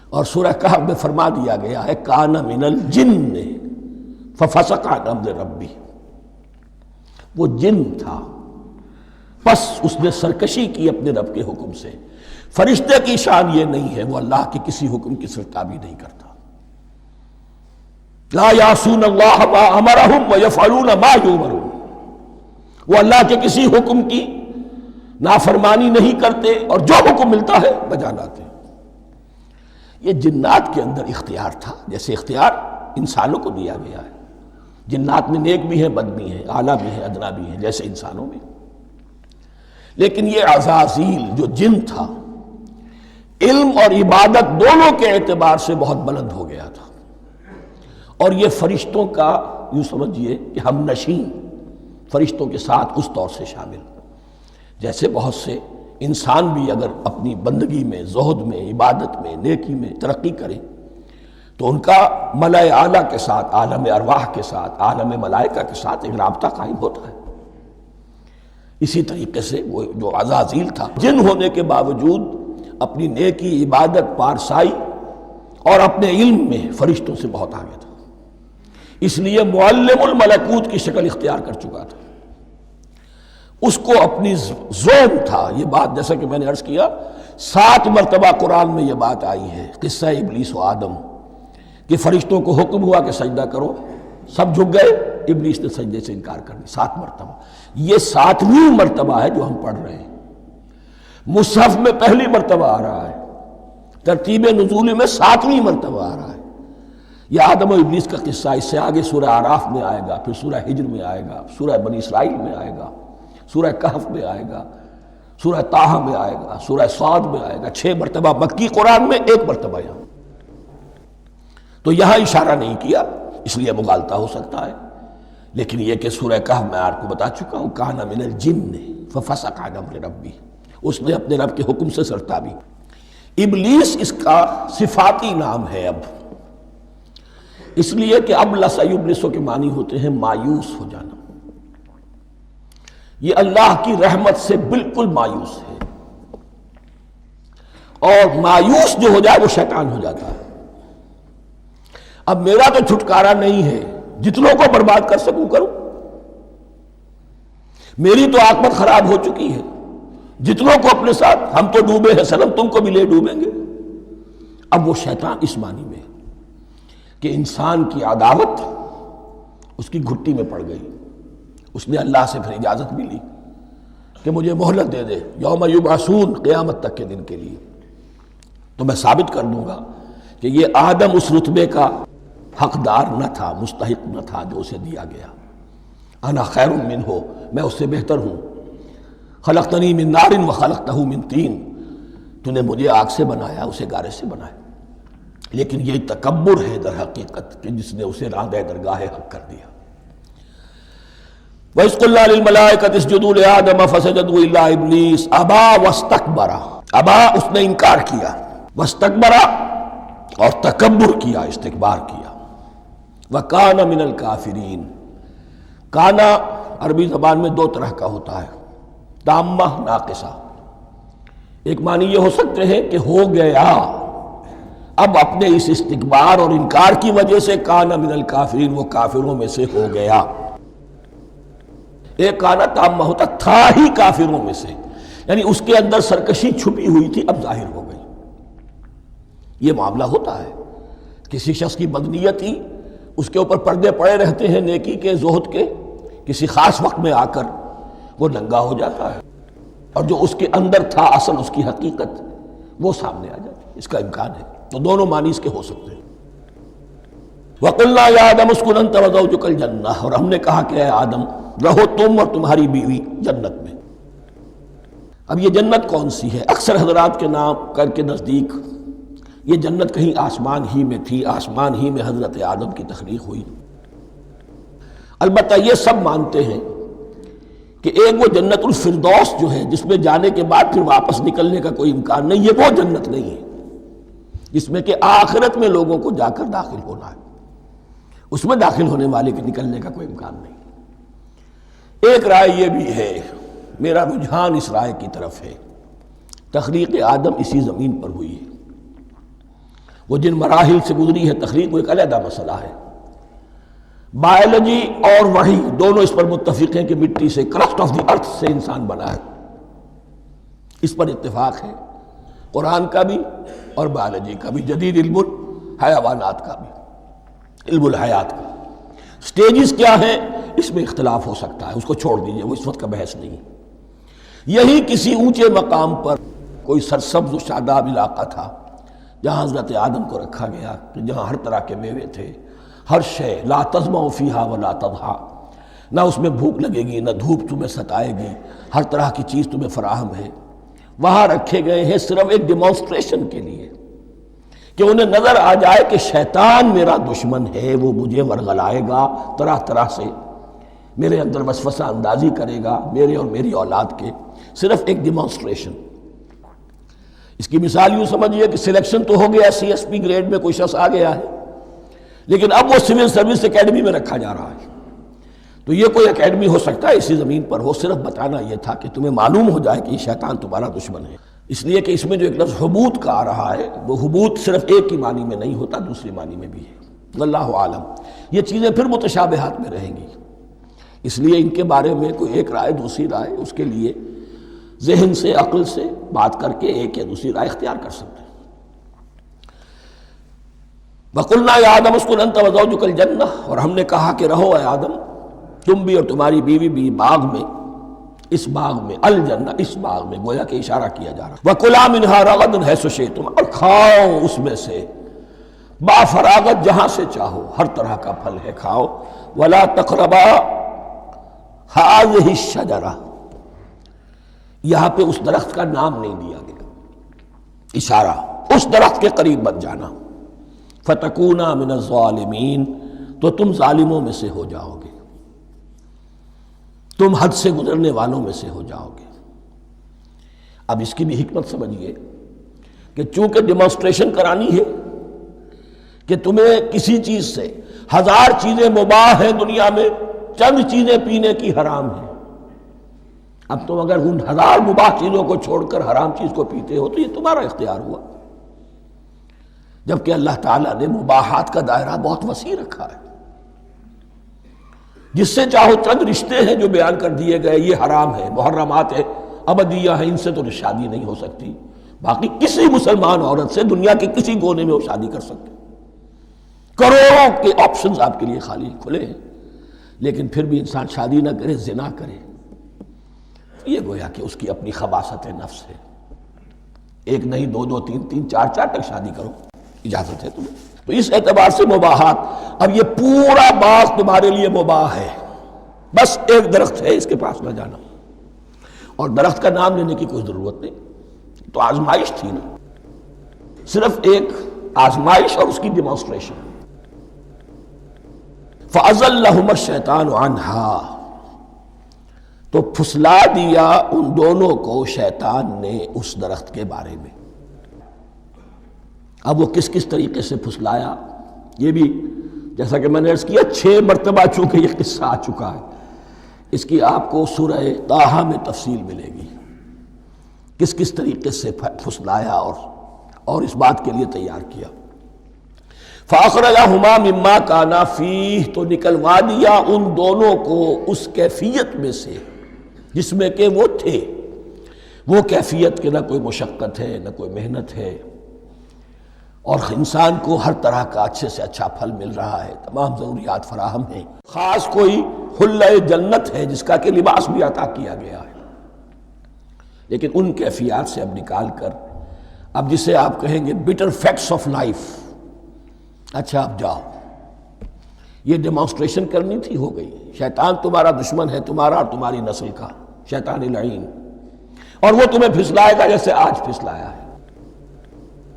اور سورہ کہف میں فرما دیا گیا ہے کان من الجن ففسق عن امر ربی، وہ جن تھا پس اس نے سرکشی کی اپنے رب کے حکم سے۔ فرشتے کی شان یہ نہیں ہے، وہ اللہ کے کسی حکم کی سرتابی نہیں کرتا۔ لا یعصون اللہ ما امرہم ویفعلون ما یؤمرون، وہ اللہ کے کسی حکم کی نافرمانی نہیں کرتے اور جو حکم ملتا ہے بجا لاتے ہیں۔ یہ جنات کے اندر اختیار تھا، جیسے اختیار انسانوں کو دیا گیا ہے۔ جنات میں نیک بھی ہیں، بد بھی ہیں، اعلیٰ بھی ہیں، ادنا بھی ہیں، جیسے انسانوں میں۔ لیکن یہ عزازیل جو جن تھا، علم اور عبادت دونوں کے اعتبار سے بہت بلند ہو گیا تھا، اور یہ فرشتوں کا یوں سمجھیے کہ ہم نشین، فرشتوں کے ساتھ اس طور سے شامل، جیسے بہت سے انسان بھی اگر اپنی بندگی میں، زہد میں، عبادت میں، نیکی میں ترقی کریں تو ان کا ملائے اعلیٰ کے ساتھ، عالم ارواح کے ساتھ، عالم ملائکہ کے ساتھ ایک رابطہ قائم ہوتا ہے۔ اسی طریقے سے وہ جو عزازیل تھا، جن ہونے کے باوجود اپنی نیکی، عبادت، پارسائی اور اپنے علم میں فرشتوں سے بہت آگے تھا، اس لیے معلم الملکوت کی شکل اختیار کر چکا تھا۔ اس کو اپنی زوم تھا، یہ بات جیسا کہ میں نے عرض کیا 7 مرتبہ قرآن میں یہ بات آئی ہے، قصہ ابلیس و آدم، کہ فرشتوں کو حکم ہوا کہ سجدہ کرو، سب جھک گئے، ابلیس نے سجدے سے انکار کر دی 7 مرتبہ۔ یہ 7ویں مرتبہ ہے جو ہم پڑھ رہے ہیں، مصحف میں پہلی مرتبہ آ رہا ہے، ترتیب نزول میں 7ویں مرتبہ آ رہا ہے۔ یہ آدم و ابلیس کا قصہ اس سے آگے سورہ اعراف میں آئے گا، پھر سورہ ہجر میں آئے گا، سورہ بنی اسرائیل میں آئے گا، سورہ کہف میں آئے گا، سورہ طٰہٰ میں آئے گا، سورہ صاد میں آئے گا، 6 مرتبہ مکی قرآن میں، 1 مرتبہ یہاں۔ تو یہاں اشارہ نہیں کیا، اس لیے مغالطہ ہو سکتا ہے، لیکن یہ کہ سورہ کہف میں آپ کو بتا چکا ہوں کان من الجن ففسق عن امر ربی، اس نے اپنے رب کے حکم سے سرتابی۔ ابلیس اس کا صفاتی نام ہے اب، اس لیے کہ اب لسیبلسو کے معنی ہوتے ہیں مایوس ہو جانا۔ یہ اللہ کی رحمت سے بالکل مایوس ہے، اور مایوس جو ہو جائے وہ شیطان ہو جاتا ہے۔ اب میرا تو چھٹکارا نہیں ہے، جتنوں کو برباد کر سکوں کروں، میری تو عاقبت خراب ہو چکی ہے، جتنوں کو اپنے ساتھ، ہم تو ڈوبے ہیں صنم، تم کو بھی لے ڈوبیں گے۔ اب وہ شیطان اس معنی میں کہ انسان کی عداوت اس کی گھٹی میں پڑ گئی، اس نے اللہ سے پھر اجازت بھی لی کہ مجھے مہلت دے دے، یوم یبعثون، قیامت تک کے دن کے لیے، تو میں ثابت کر دوں گا کہ یہ آدم اس رتبے کا حقدار نہ تھا، مستحق نہ تھا جو اسے دیا گیا۔ انا خیر منہ، میں اس سے بہتر ہوں۔ خلقتنی من نار وخلقتہ من طین، تو نے مجھے آگ سے بنایا، اسے گارے سے بنایا۔ لیکن یہ تکبر ہے در حقیقت کہ جس نے اسے راندہ درگاہ حق کر دیا۔ وَإِذْ قُلْنَا لِلْمَلَائِكَةِ اسْجُدُوا لِآدَمَ فَسَجَدُوا إِلَّا إِبْلِيسَ أَبَىٰ وَاسْتَكْبَرَ، ابا اس نے انکار کیا، واستکبر اور تکبر کیا، استکبار کیا، وَكَانَ مِنَ الْكَافِرِينَ۔ کانا عربی زبان میں 2 طرح کا ہوتا ہے، تامہ، ناقصہ۔ ایک معنی یہ ہو سکتے ہیں کہ ہو گیا، اب اپنے اس استکبار اور انکار کی وجہ سے کانا من الکافرین، وہ کافروں میں سے ہو گیا۔ ایک کانا تامہ ہوتا تھا ہی کافروں میں سے، یعنی اس کے اندر سرکشی چھپی ہوئی تھی، اب ظاہر ہو گئی۔ یہ معاملہ ہوتا ہے، کسی شخص کی بدنیتی اس کے اوپر پردے پڑے رہتے ہیں نیکی کے، زہد کے، کسی خاص وقت میں آ کر وہ ننگا ہو جاتا ہے، اور جو اس کے اندر تھا اصل، اس کی حقیقت، وہ سامنے آ جاتی ہے۔ اس کا امکان ہے، تو دونوں معنی اس کے ہو سکتے ہیں۔ وَقُلْنَا يَا آدَمُ اسْكُنْ أَنْتَ وَزَوْجُكَ الْجَنَّةَ، اور ہم نے کہا کہ اے آدم رہو تم اور تمہاری بیوی جنت میں۔ اب یہ جنت کون سی ہے؟ اکثر حضرات کے نام کر کے نزدیک یہ جنت کہیں آسمان ہی میں تھی، آسمان ہی میں حضرت آدم کی تخلیق ہوئی۔ البتہ یہ سب مانتے ہیں کہ ایک وہ جنت الفردوس جو ہے جس میں جانے کے بعد پھر واپس نکلنے کا کوئی امکان نہیں، یہ وہ جنت نہیں ہے جس میں کہ آخرت میں لوگوں کو جا کر داخل ہونا ہے، اس میں داخل ہونے والے کے نکلنے کا کوئی امکان نہیں۔ ایک رائے یہ بھی ہے، میرا رجحان اس رائے کی طرف ہے، تخلیق آدم اسی زمین پر ہوئی ہے۔ وہ جن مراحل سے گزری ہے تخلیق وہ ایک علیحدہ مسئلہ ہے۔ بائیولوجی اور وحی دونوں اس پر متفق ہیں کہ مٹی سے، کرسٹ آف دی ارتھ سے انسان بنا ہے، اس پر اتفاق ہے، قرآن کا بھی اور بائیولوجی کا بھی، جدید علم الحیوانات کا بھی، علم الحیات کا۔ سٹیجز کیا ہیں اس میں اختلاف ہو سکتا ہے، اس کو چھوڑ دیجئے، وہ اس وقت کا بحث نہیں۔ یہی کسی اونچے مقام پر کوئی سرسبز و شاداب علاقہ تھا جہاں حضرت آدم کو رکھا گیا، جہاں ہر طرح کے میوے تھے، ہر شے، لا تظمأ فیہا ولا تضحیٰ، نہ اس میں بھوک لگے گی، نہ دھوپ تمہیں ستائے گی، ہر طرح کی چیز تمہیں فراہم ہے۔ وہاں رکھے گئے ہیں صرف ایک ڈیمانسٹریشن کے لیے کہ انہیں نظر آ جائے کہ شیطان میرا دشمن ہے، وہ مجھے ورغلائے گا، طرح طرح سے میرے اندر وسوسہ اندازی کرے گا، میرے اور میری اولاد کے، صرف ایک ڈیمانسٹریشن۔ اس کی مثال یوں سمجھیے کہ سلیکشن تو ہو گیا، سی ایس پی گریڈ میں کوئی شخص آ گیا ہے، لیکن اب وہ سول سروس اکیڈمی میں رکھا جا رہا ہے۔ تو یہ کوئی اکیڈمی ہو سکتا ہے اسی زمین پر ہو، صرف بتانا یہ تھا کہ تمہیں معلوم ہو جائے کہ یہ شیطان تمہارا دشمن ہے۔ اس لیے کہ اس میں جو ایک لفظ حبوط کا آ رہا ہے، وہ حبوط صرف ایک ہی معنی میں نہیں ہوتا، دوسری معنی میں بھی ہے۔ واللہ عالم، یہ چیزیں پھر متشابہات میں رہیں گی، اس لیے ان کے بارے میں کوئی ایک رائے دوسری رائے، اس کے لیے ذہن سے، عقل سے بات کر کے ایک یا دوسری رائے اختیار کر سکتے ہیں۔ وَقُلْنَا يَا آدَمُ اسْكُنْ أَنْتَ وَزَوْجُكَ الْجَنَّةَ، اور ہم نے کہا کہ رہو اے آدم، تم بھی اور تمہاری بیوی بھی باغ میں، اس باغ میں، الجنہ، اس باغ میں، گویا کہ اشارہ کیا جا رہا۔ وَكُلَا مِنْهَا رَغَدًا حَيْثُ شِئْتُمْ، اور کھاؤ اس میں سے با فراغت جہاں سے چاہو، ہر طرح کا پھل ہے کھاؤ۔ وَلَا تَقْرَبَا هَٰذِهِ الشَّجَرَةَ، یہاں پہ اس درخت کا نام نہیں دیا گیا، اشارہ، اس درخت کے قریب مت جانا۔ فَتَكُونَا مِنَ الظَّالِمِينَ، تو تم ظالموں میں سے ہو جاؤ گے، تم حد سے گزرنے والوں میں سے ہو جاؤ گے۔ اب اس کی بھی حکمت سمجھیے کہ چونکہ ڈیمانسٹریشن کرانی ہے کہ تمہیں کسی چیز سے، ہزار چیزیں مباح ہیں دنیا میں، چند چیزیں پینے کی حرام ہیں، اب تم اگر ان ہزار مباح چیزوں کو چھوڑ کر حرام چیز کو پیتے ہو تو یہ تمہارا اختیار ہوا، جبکہ اللہ تعالیٰ نے مباحات کا دائرہ بہت وسیع رکھا ہے۔ جس سے چاہو چند رشتے ہیں جو بیان کر دیے گئے، یہ حرام ہے، محرمات ہے، ابدیہ ہیں، ان سے تو شادی نہیں ہو سکتی، باقی کسی مسلمان عورت سے دنیا کے کسی کونے میں وہ شادی کر سکتے، کروڑوں کے آپشنز آپ کے لیے خالی کھلے ہیں، لیکن پھر بھی انسان شادی نہ کرے، زنا کرے، یہ گویا کہ اس کی اپنی خباثت نفس ہے۔ ایک نہیں، دو دو، تین تین، چار چار تک شادی کرو، اجازت ہے تمہیں۔ تو اس اعتبار سے مباحات، اب یہ پورا باغ تمہارے لیے مباح ہے، بس ایک درخت ہے، اس کے پاس نہ جانا، اور درخت کا نام لینے کی کوئی ضرورت نہیں، تو آزمائش تھی نا، صرف ایک آزمائش اور اس کی ڈیمانسٹریشن۔ فَأَزَلَّهُمَا الشَّيْطَانُ عَنْهَا، تو پھسلا دیا ان دونوں کو شیطان نے اس درخت کے بارے میں۔ اب وہ کس کس طریقے سے پھسلایا، یہ بھی جیسا کہ میں نے عرض کیا 6 مرتبہ چونکہ یہ قصہ آ چکا ہے، اس کی آپ کو سورہ طٰہٰ میں تفصیل ملے گی، کس کس طریقے سے پھسلایا اور اس بات کے لیے تیار کیا۔ فَأَخْرَجَهُمَا مِمَّا كَانَا فِيهِ، تو نکلوا دیا ان دونوں کو اس کیفیت میں سے جس میں کہ وہ تھے، وہ کیفیت کہ نہ کوئی مشقت ہے، نہ کوئی محنت ہے، اور انسان کو ہر طرح کا اچھے سے اچھا پھل مل رہا ہے، تمام ضروریات فراہم ہیں، خاص کوئی حلۂ جنت ہے جس کا کہ لباس بھی عطا کیا گیا ہے، لیکن ان کیفیات سے اب نکال کر، اب جسے آپ کہیں گے bitter facts of life، اچھا اب جاؤ، یہ ڈیمانسٹریشن کرنی تھی، ہو گئی۔ شیطان تمہارا دشمن ہے، تمہارا اور تمہاری نسل کا، شیطان لعین، اور وہ تمہیں پھسلائے گا جیسے آج پھسلایا ہے۔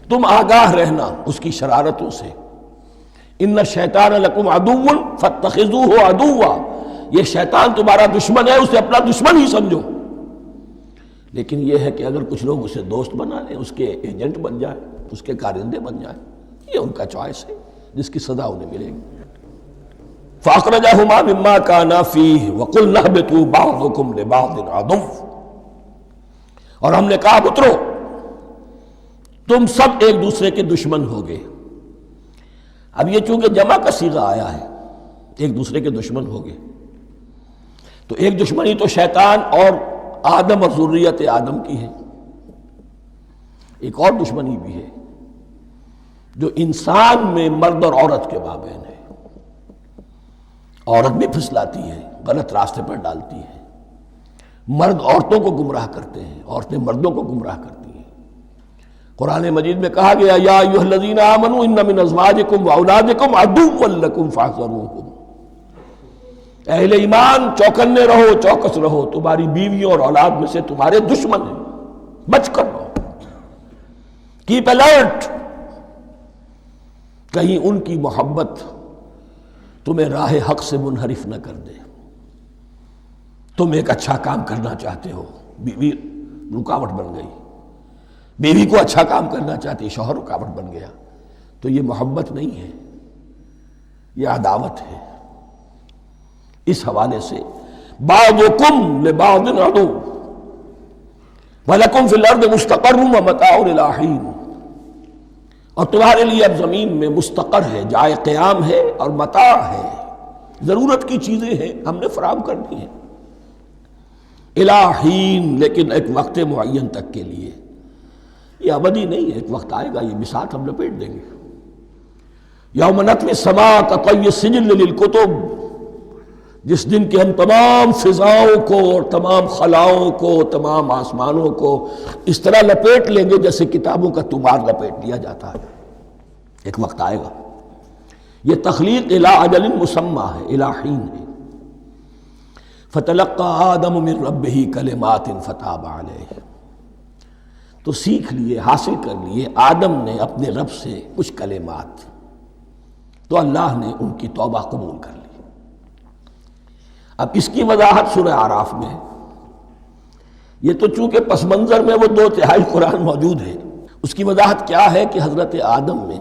تم آگاہ رہنا اس کی شرارتوں سے۔ ان الشیطان لکم عدو فاتخذوہ عدوا، یہ شیطان تمہارا دشمن ہے، اسے اپنا دشمن ہی سمجھو۔ لیکن یہ ہے کہ اگر کچھ لوگ اسے دوست بنا لیں، اس کے ایجنٹ بن جائیں، اس کے کارندے بن جائیں، یہ ان کا چوائس ہے جس کی سزا انہیں ملے گی۔ فَأَخْرَجَهُمَا مِمَّا كَانَا فِيهِ وَقُلْنَا اهْبِطُوا بَعْضُكُمْ لِبَعْضٍ عَدُوٌّ، اور ہم نے کہا اترو، تم سب ایک دوسرے کے دشمن ہوگے۔ اب یہ چونکہ جمع کا صیغہ آیا ہے، ایک دوسرے کے دشمن ہوگے، تو ایک دشمنی تو شیطان اور آدم اور ذریت آدم کی ہے، ایک اور دشمنی بھی ہے جو انسان میں مرد اور عورت کے مابین ہے۔ عورت بھی پھسلاتی ہے، غلط راستے پر ڈالتی ہے، مرد عورتوں کو گمراہ کرتے ہیں، عورتیں مردوں کو گمراہ کرتی ہیں۔ قرآن مجید میں کہا گیا یا ایھا الذین آمنوا ان من ازواجکم واولادکم عدوا لکم فاحذروہم، اہل ایمان چوکنے رہو، چوکس رہو، تمہاری بیویوں اور اولاد میں سے تمہارے دشمن ہیں، بچ کر رہو، کیپ الرٹ، کہیں ان کی محبت تمہیں راہ حق سے منحرف نہ کر دے۔ تم ایک اچھا کام کرنا چاہتے ہو، بیوی رکاوٹ بن گئی، بیوی کو اچھا کام کرنا چاہتی، شوہر رکاوٹ بن گیا، تو یہ محبت نہیں ہے، یہ عداوت ہے۔ اس حوالے سے بعضکم لبعض عدو وَلَكُمْ فِي الْأَرْضِ مُسْتَقَرٌّ وَمَتَاعٌ إِلَىٰ حِينٍ، اور تمہارے لیے اب زمین میں مستقر ہے، جائے قیام ہے اور متاع ہے، ضرورت کی چیزیں ہیں ہم نے فراہم کر دی ہیں، اِلَىٰ حِين، لیکن ایک وقت معین تک کے لیے، یہ ابدی نہیں ہے، ایک وقت آئے گا یہ بساط ہم لپیٹ دیں گے۔ یوم نطوی السماء کطی السجل للکتب، جس دن کہ ہم تمام فضاؤں کو اور تمام خلاؤں کو، تمام آسمانوں کو اس طرح لپیٹ لیں گے جیسے کتابوں کا طمار لپیٹ لیا جاتا ہے۔ ایک وقت آئے گا، یہ تخلیق الی اجل مسمى ہے، الی حین ہے۔ فتلقى آدم من ربہ کلمات فتاب علیہ، تو سیکھ لیے، حاصل کر لیے آدم نے اپنے رب سے کچھ کلمات، تو اللہ نے ان کی توبہ قبول کر لی۔ اب اس کی وضاحت سورہ اعراف میں ہے، یہ تو چونکہ پس منظر میں وہ 2/3 قرآن موجود ہے، اس کی وضاحت کیا ہے کہ حضرت آدم میں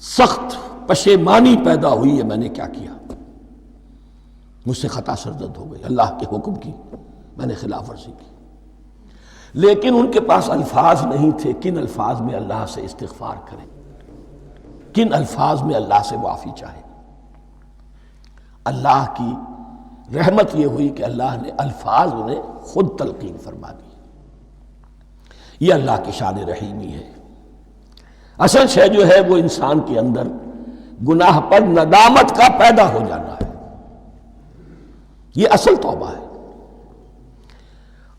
سخت پشیمانی پیدا ہوئی ہے، میں نے کیا کیا، مجھ سے خطا سرزد ہو گئی، اللہ کے حکم کی میں نے خلاف ورزی کی، لیکن ان کے پاس الفاظ نہیں تھے کن الفاظ میں اللہ سے استغفار کریں، کن الفاظ میں اللہ سے معافی چاہیں۔ اللہ کی رحمت یہ ہوئی کہ اللہ نے الفاظ انہیں خود تلقین فرما دی۔ یہ اللہ کی شان رحیمی ہے۔ اصل شے جو ہے وہ انسان کے اندر گناہ پر ندامت کا پیدا ہو جانا ہے، یہ اصل توبہ ہے۔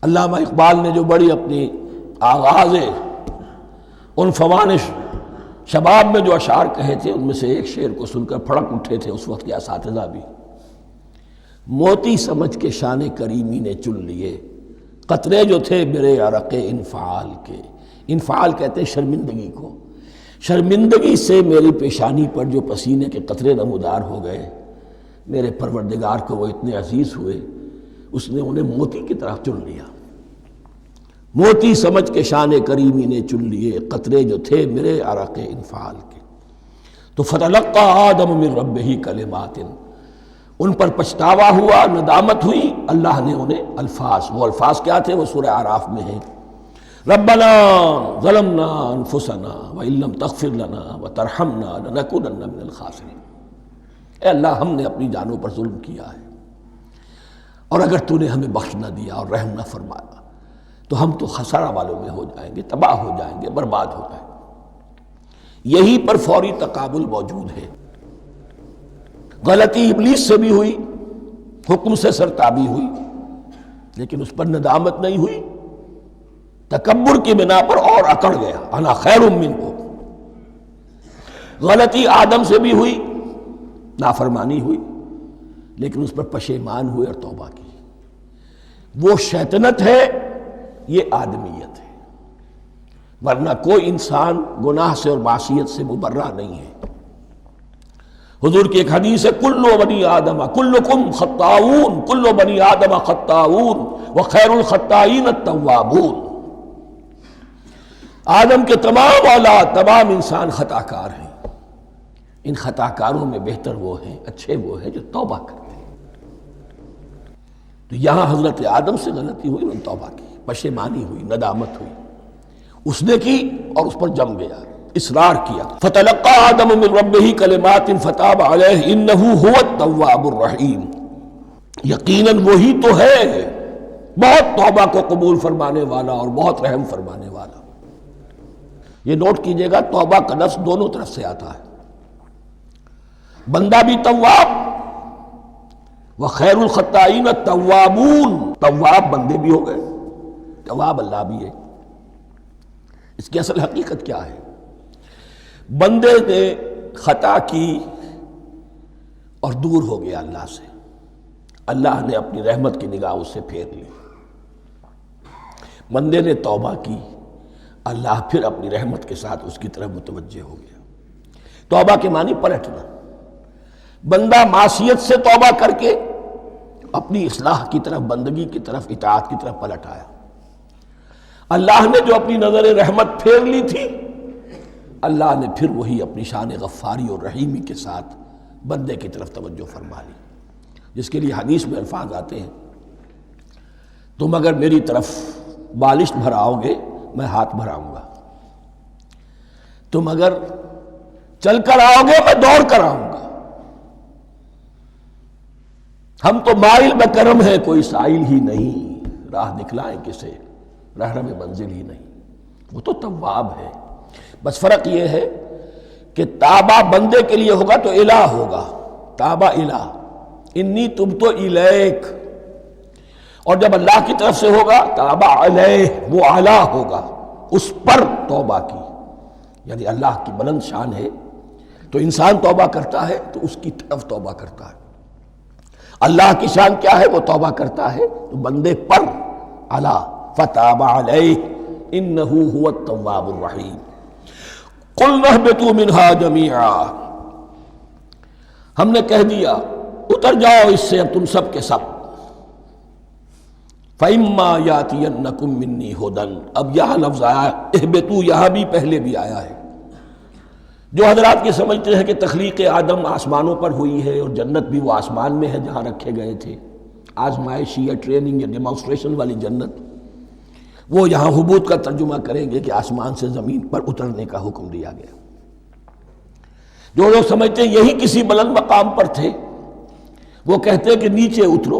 علامہ اقبال نے جو بڑی اپنی آغاز عنفوان شباب میں جو اشعار کہے تھے، ان میں سے ایک شعر کو سن کر پھڑک اٹھے تھے اس وقت کے اساتذہ بھی۔ موتی سمجھ کے شان کریمی نے چن لیے، قطرے جو تھے میرے عرق انفعال کے، انفعال کہتے ہیں شرمندگی کو، شرمندگی سے میری پیشانی پر جو پسینے کے قطرے نمودار ہو گئے، میرے پروردگار کو وہ اتنے عزیز ہوئے، اس نے انہیں موتی کی طرح چن لیا۔ موتی سمجھ کے شان کریمی نے چن لیے، قطرے جو تھے میرے عرق انفعال کے، تو فتلقى آدم من ربہ کلمات، ان پر پچھتاوا ہوا، ندامت ہوئی، اللہ نے انہیں الفاظ، وہ الفاظ کیا تھے وہ سورہ اعراف میں ہیں، ربنا ظلمنا انفسنا وان لم تغفر لنا وترحمنا لنکونن من الخاسرین، اے اللہ ہم نے اپنی جانوں پر ظلم کیا ہے، اور اگر تو نے ہمیں بخش نہ دیا اور رحم نہ فرمایا تو ہم تو خسارہ والوں میں ہو جائیں گے، تباہ ہو جائیں گے، برباد ہو جائیں گے۔ یہی پر فوری تقابل موجود ہے۔ غلطی ابلیس سے بھی ہوئی، حکم سے سرتابی ہوئی، لیکن اس پر ندامت نہیں ہوئی، تکبر کی بنا پر اور اکڑ گیا، انا خیر منہ۔ غلطی آدم سے بھی ہوئی، نافرمانی ہوئی، لیکن اس پر پشیمان ہوئے اور توبہ کی۔ وہ شیطنت ہے، یہ آدمیت ہے، ورنہ کوئی انسان گناہ سے اور معصیت سے مبرہ نہیں ہے۔ حضور کی ایک حدیث ہے، کل بنی آدم کلکم خطاؤون، کل بنی آدم خطاؤون وخیر الخطائین التوابون۔ آدم کے تمام اولاد، تمام انسان خطا کار ہیں، ان خطا کاروں میں بہتر وہ ہیں، اچھے وہ ہیں جو توبہ کرتے ہیں۔ تو یہاں حضرت آدم سے غلطی ہوئی، انہوں نے توبہ کی، پشیمانی ہوئی، ندامت ہوئی، اس نے کی اور اس پر جم گیا، اصرار کیا۔ فتلقى آدم من ربه کلمات فتاب علیہ انہ هو التواب الرحیم۔ یقیناً وہی تو ہے بہت توبہ کو قبول فرمانے والا اور بہت رحم فرمانے والا۔ یہ نوٹ کیجئے گا، توبہ کا لفظ دونوں طرف سے آتا ہے، بندہ بھی تواب وخیر الخطائین التوابون، تواب بندے بھی ہو گئے، تواب اللہ بھی ہے۔ اس کی اصل حقیقت کیا ہے؟ بندے نے خطا کی اور دور ہو گیا اللہ سے، اللہ نے اپنی رحمت کی نگاہ اس سے پھیر لی۔ بندے نے توبہ کی، اللہ پھر اپنی رحمت کے ساتھ اس کی طرف متوجہ ہو گیا۔ توبہ کے معنی پلٹنا۔ بندہ معصیت سے توبہ کر کے اپنی اصلاح کی طرف، بندگی کی طرف، اطاعت کی طرف پلٹ آیا۔ اللہ نے جو اپنی نظر رحمت پھیر لی تھی، اللہ نے پھر وہی اپنی شان غفاری اور رحیمی کے ساتھ بندے کی طرف توجہ فرما لی، جس کے لیے حدیث میں الفاظ آتے ہیں، تم اگر میری طرف بالشت بھراؤ گے میں ہاتھ بھراؤں گا، تم اگر چل کر آؤ گے میں دوڑ کر آؤں گا، ہم تو مائل بکرم ہیں کوئی سائل ہی نہیں، راہ دکھلائیں کسے رہنم منزل ہی نہیں۔ وہ تو تواب ہے، بس فرق یہ ہے کہ تابہ بندے کے لیے ہوگا تو الہ ہوگا، تابہ الہ، انی تبت الیک، اور جب اللہ کی طرف سے ہوگا تابہ علیہ، وہ اعلیٰ ہوگا، اس پر توبہ کی، یعنی اللہ کی بلند شان ہے تو انسان توبہ کرتا ہے تو اس کی طرف توبہ کرتا ہے۔ اللہ کی شان کیا ہے؟ وہ توبہ کرتا ہے تو بندے پر اعلیٰ، فتاب علیہ انہ هو التواب الرحیم۔ قلنا اہبطوا منہا جمیعا، ہم نے کہہ دیا اتر جاؤ اس سے اب تم سب کے سب۔ فَإِمَّا يَأْتِيَنَّكُم مِّنِّي هُدًى، اب یہاں لفظ آیا اہبطوا، یہاں بھی پہلے بھی آیا ہے۔ جو حضرات یہ سمجھتے ہیں کہ تخلیق آدم آسمانوں پر ہوئی ہے اور جنت بھی وہ آسمان میں ہے جہاں رکھے گئے تھے، آزمائشی یا ٹریننگ یا ڈیمانسٹریشن والی جنت، وہ یہاں حبوط کا ترجمہ کریں گے کہ آسمان سے زمین پر اترنے کا حکم دیا گیا۔ جو لوگ سمجھتے ہیں یہی کسی بلند مقام پر تھے، وہ کہتے ہیں کہ نیچے اترو،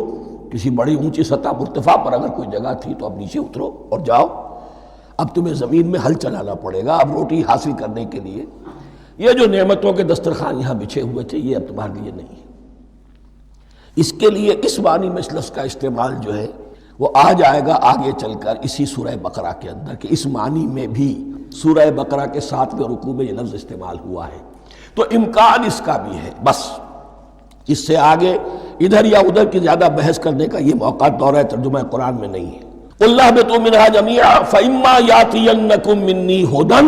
کسی بڑی اونچی سطح مرتفع پر اگر کوئی جگہ تھی تو اب نیچے اترو اور جاؤ، اب تمہیں زمین میں ہل چلانا پڑے گا، اب روٹی حاصل کرنے کے لیے یہ جو نعمتوں کے دسترخوان یہاں بچھے ہوئے تھے یہ اب تمہارے لیے نہیں ہے۔ اس کے لیے اس معنی میں اس لفظ کا استعمال جو ہے وہ آ جائے گا آگے چل کر اسی سورہ بقرہ کے اندر، کہ اس معنی میں بھی سورہ بقرہ کے 7ویں رکوع میں یہ لفظ استعمال ہوا ہے، تو امکان اس کا بھی ہے۔ بس اس سے آگے ادھر یا ادھر کی زیادہ بحث کرنے کا یہ موقع دورہ ترجمہ قرآن میں نہیں ہے۔ قُلْ اهْبِطُوا مِنْهَا جَمِيعًا فَإِمَّا يَأْتِيَنَّكُم مِّنِّي هُدًى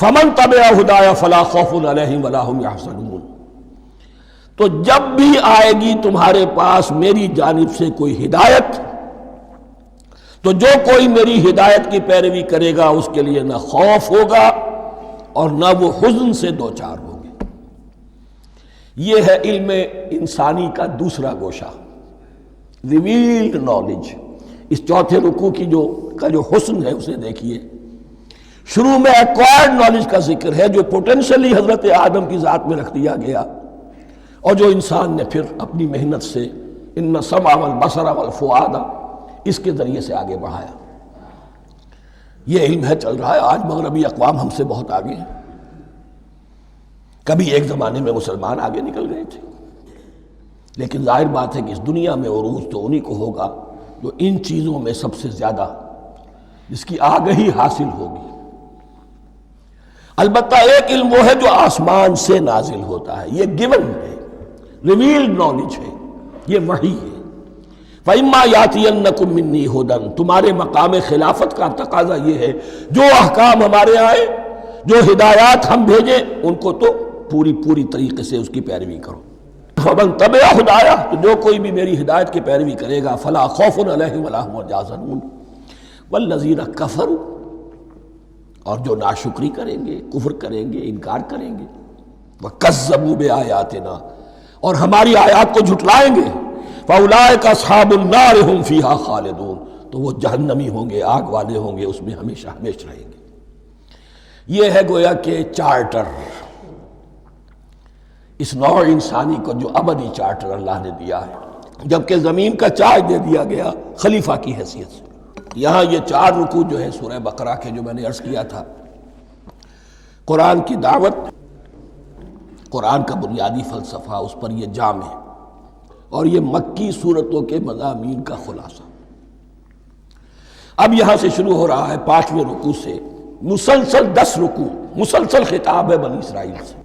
فَمَن تَبِعَ هُدَايَ فَلَا خَوْفٌ عَلَيْهِمْ وَلَا هُمْ يَحْزَنُونَ، تو جب بھی آئے گی تمہارے پاس میری جانب سے کوئی ہدایت، تو جو کوئی میری ہدایت کی پیروی کرے گا اس کے لیے نہ خوف ہوگا اور نہ وہ حزن سے دوچار ہوگے۔ یہ ہے علم انسانی کا دوسرا گوشہ، ریویلڈ نالج۔ اس چوتھے رکوع کی جو حسن ہے اسے دیکھیے، شروع میں ایکوائرڈ نالج کا ذکر ہے جو پوٹینشلی حضرت آدم کی ذات میں رکھ دیا گیا، اور جو انسان نے پھر اپنی محنت سے ان السمع والبصر والفؤاد اس کے ذریعے سے آگے بڑھایا۔ یہ علم ہے چل رہا ہے، آج مغربی اقوام ہم سے بہت آگے ہیں، کبھی ایک زمانے میں مسلمان آگے نکل گئے تھے، لیکن ظاہر بات ہے کہ اس دنیا میں عروج تو انہی کو ہوگا جو ان چیزوں میں سب سے زیادہ جس کی آگہی حاصل ہوگی۔ البتہ ایک علم وہ ہے جو آسمان سے نازل ہوتا ہے، یہ گیون ہے، ریویلڈ نالج ہے، یہ وحی ہے۔ فَإِمَّا يَأْتِيَنَّكُم مِّنِّي هُدًى، تمہارے مقام خلافت کا تقاضا یہ ہے جو احکام ہمارے آئے، جو ہدایات ہم بھیجیں، ان کو تو پوری طریقے سے اس کی پیروی کرو۔ فَمَن تَبِعَ ہدایہ، تو جو کوئی بھی میری ہدایت کی پیروی کرے گا، فَلَا خَوْفٌ عَلَيْهِمْ وَلَا هُمْ يَحْزَنُونَ وَالَّذِينَ كَفَرُوا، اور جو ناشکری کریں گے، کفر کریں گے، انکار کریں گے، وَكَذَّبُوا بِآيَاتِنَا، اور ہماری آیات کو جھٹلائیں گے، فَأُولَٰئِكَ أَصْحَابُ النَّارِ هُمْ فِيهَا خَالِدُونَ، تو وہ جہنمی ہوں گے، آگ والے ہوں گے، اس میں ہمیشہ ہمیشہ رہیں گے۔ یہ ہے گویا کہ چارٹر، اس نوع انسانی کو جو ابدی چارٹر اللہ نے دیا ہے، جبکہ زمین کا چارج دے دیا گیا خلیفہ کی حیثیت سے۔ یہاں یہ 4 رکوع جو ہے سورہ بقرہ کے، جو میں نے عرض کیا تھا، قرآن کی دعوت، قرآن کا بنیادی فلسفہ، اس پر یہ جام ہے، اور یہ مکی صورتوں کے مضامین کا خلاصہ۔ اب یہاں سے شروع ہو رہا ہے 5ویں رکوع سے، مسلسل 10 رکوع، مسلسل خطاب ہے بنی اسرائیل سے۔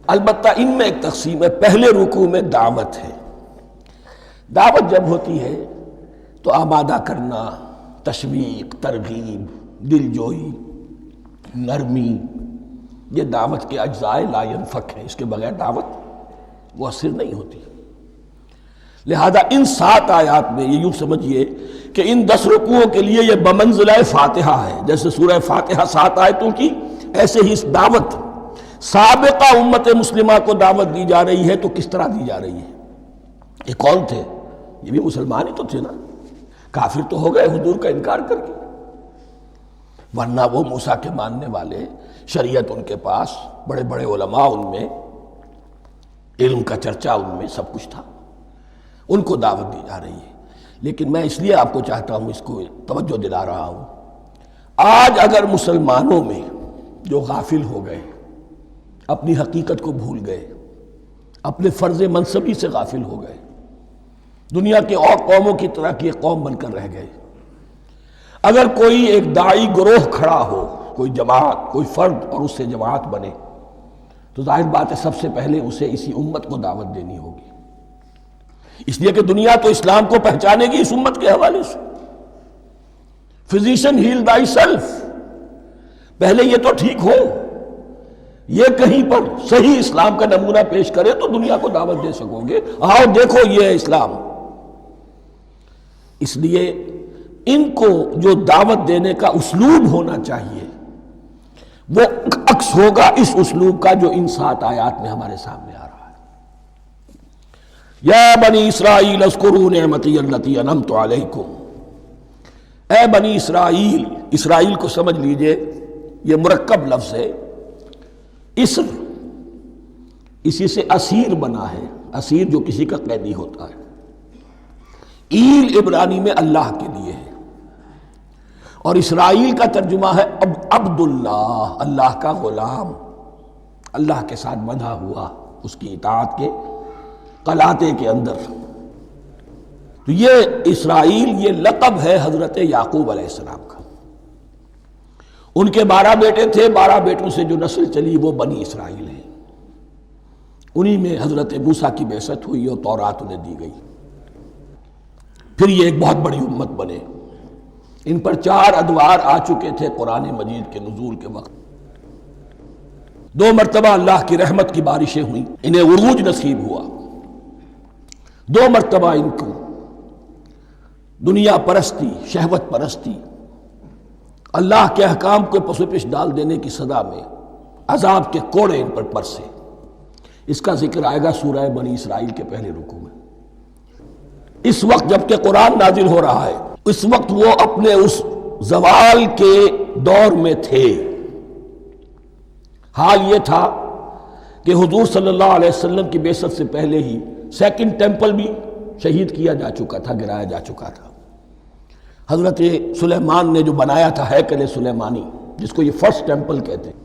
البتہ ان میں ایک تقسیم ہے، پہلے رکوع میں دعوت ہے۔ دعوت جب ہوتی ہے تو آمادہ کرنا، تشویق، ترغیب، دل جوئی، نرمی، یہ دعوت کے اجزاء لا ينفک ہیں، اس کے بغیر دعوت مؤثر نہیں ہوتی۔ لہذا ان 7 آیات میں یہ یوں سمجھیے کہ ان 10 رکوعوں کے لیے یہ بمنزلہ فاتحہ ہے، جیسے سورہ فاتحہ 7 آیتوں کی، ایسے ہی اس دعوت سابقہ امت مسلمہ کو دعوت دی جا رہی ہے۔ تو کس طرح دی جا رہی ہے؟ یہ کون تھے؟ یہ بھی مسلمان ہی تو تھے نا، کافر تو ہو گئے حضور کا انکار کر کے، ورنہ وہ موسیٰ کے ماننے والے، شریعت ان کے پاس، بڑے بڑے علماء ان میں، علم کا چرچا ان میں، سب کچھ تھا، ان کو دعوت دی جا رہی ہے۔ لیکن میں اس لیے آپ کو چاہتا ہوں، اس کو توجہ دلا رہا ہوں، آج اگر مسلمانوں میں جو غافل ہو گئے، اپنی حقیقت کو بھول گئے، اپنے فرض منصبی سے غافل ہو گئے، دنیا کے اور قوموں کی طرح کی ایک قوم بن کر رہ گئے، اگر کوئی ایک داعی گروہ کھڑا ہو، کوئی جماعت، کوئی فرد، اور اس سے جماعت بنے، تو ظاہر بات ہے سب سے پہلے اسے اسی امت کو دعوت دینی ہوگی، اس لیے کہ دنیا تو اسلام کو پہچانے گی اس امت کے حوالے سے۔ فزیشن ہیل تھائی سیلف، پہلے یہ تو ٹھیک ہو، یہ کہیں پر صحیح اسلام کا نمونہ پیش کرے تو دنیا کو دعوت دے سکو گے، آؤ دیکھو یہ ہے اسلام۔ اس لیے ان کو جو دعوت دینے کا اسلوب ہونا چاہیے وہ عکس ہوگا اس اسلوب کا جو ان 7 آیات میں ہمارے سامنے آ رہا ہے۔ یا بنی اسرائیل اذکروا نعمتی التی انعمت علیکم، اے بنی اسرائیل، اسرائیل کو سمجھ لیجئے یہ مرکب لفظ ہے، اسر اسی سے اسیر بنا ہے، اسیر جو کسی کا قیدی ہوتا ہے، ایل عبرانی میں اللہ کے لیے ہے، اور اسرائیل کا ترجمہ ہے عبداللہ، اللہ کا غلام، اللہ کے ساتھ بندھا ہوا اس کی اطاعت کے قلاتے کے اندر۔ تو یہ اسرائیل یہ لقب ہے حضرت یعقوب علیہ السلام کا، ان کے 12 بیٹے تھے، 12 بیٹوں سے جو نسل چلی وہ بنی اسرائیل ہے، انہی میں حضرت موسیٰ کی بعثت ہوئی اور تورات انہیں دی گئی، پھر یہ ایک بہت بڑی امت بنے۔ ان پر 4 ادوار آ چکے تھے قرآن مجید کے نزول کے وقت، 2 مرتبہ اللہ کی رحمت کی بارشیں ہوئیں، انہیں عروج نصیب ہوا، 2 مرتبہ ان کو دنیا پرستی، شہوت پرستی، اللہ کے احکام کو پس و پیش ڈال دینے کی سزا میں عذاب کے کوڑے ان پر برسے۔ اس کا ذکر آئے گا سورہ بنی اسرائیل کے پہلے رکوع میں۔ اس وقت جب کہ قرآن نازل ہو رہا ہے، اس وقت وہ اپنے اس زوال کے دور میں تھے۔ حال یہ تھا کہ حضور صلی اللہ علیہ وسلم کی بعثت سے پہلے ہی 2nd ٹیمپل بھی شہید کیا جا چکا تھا، گرایا جا چکا تھا۔ حضرت سلیمان نے جو بنایا تھا ہیکل سلیمانی، جس کو یہ فرسٹ ٹیمپل کہتے ہیں،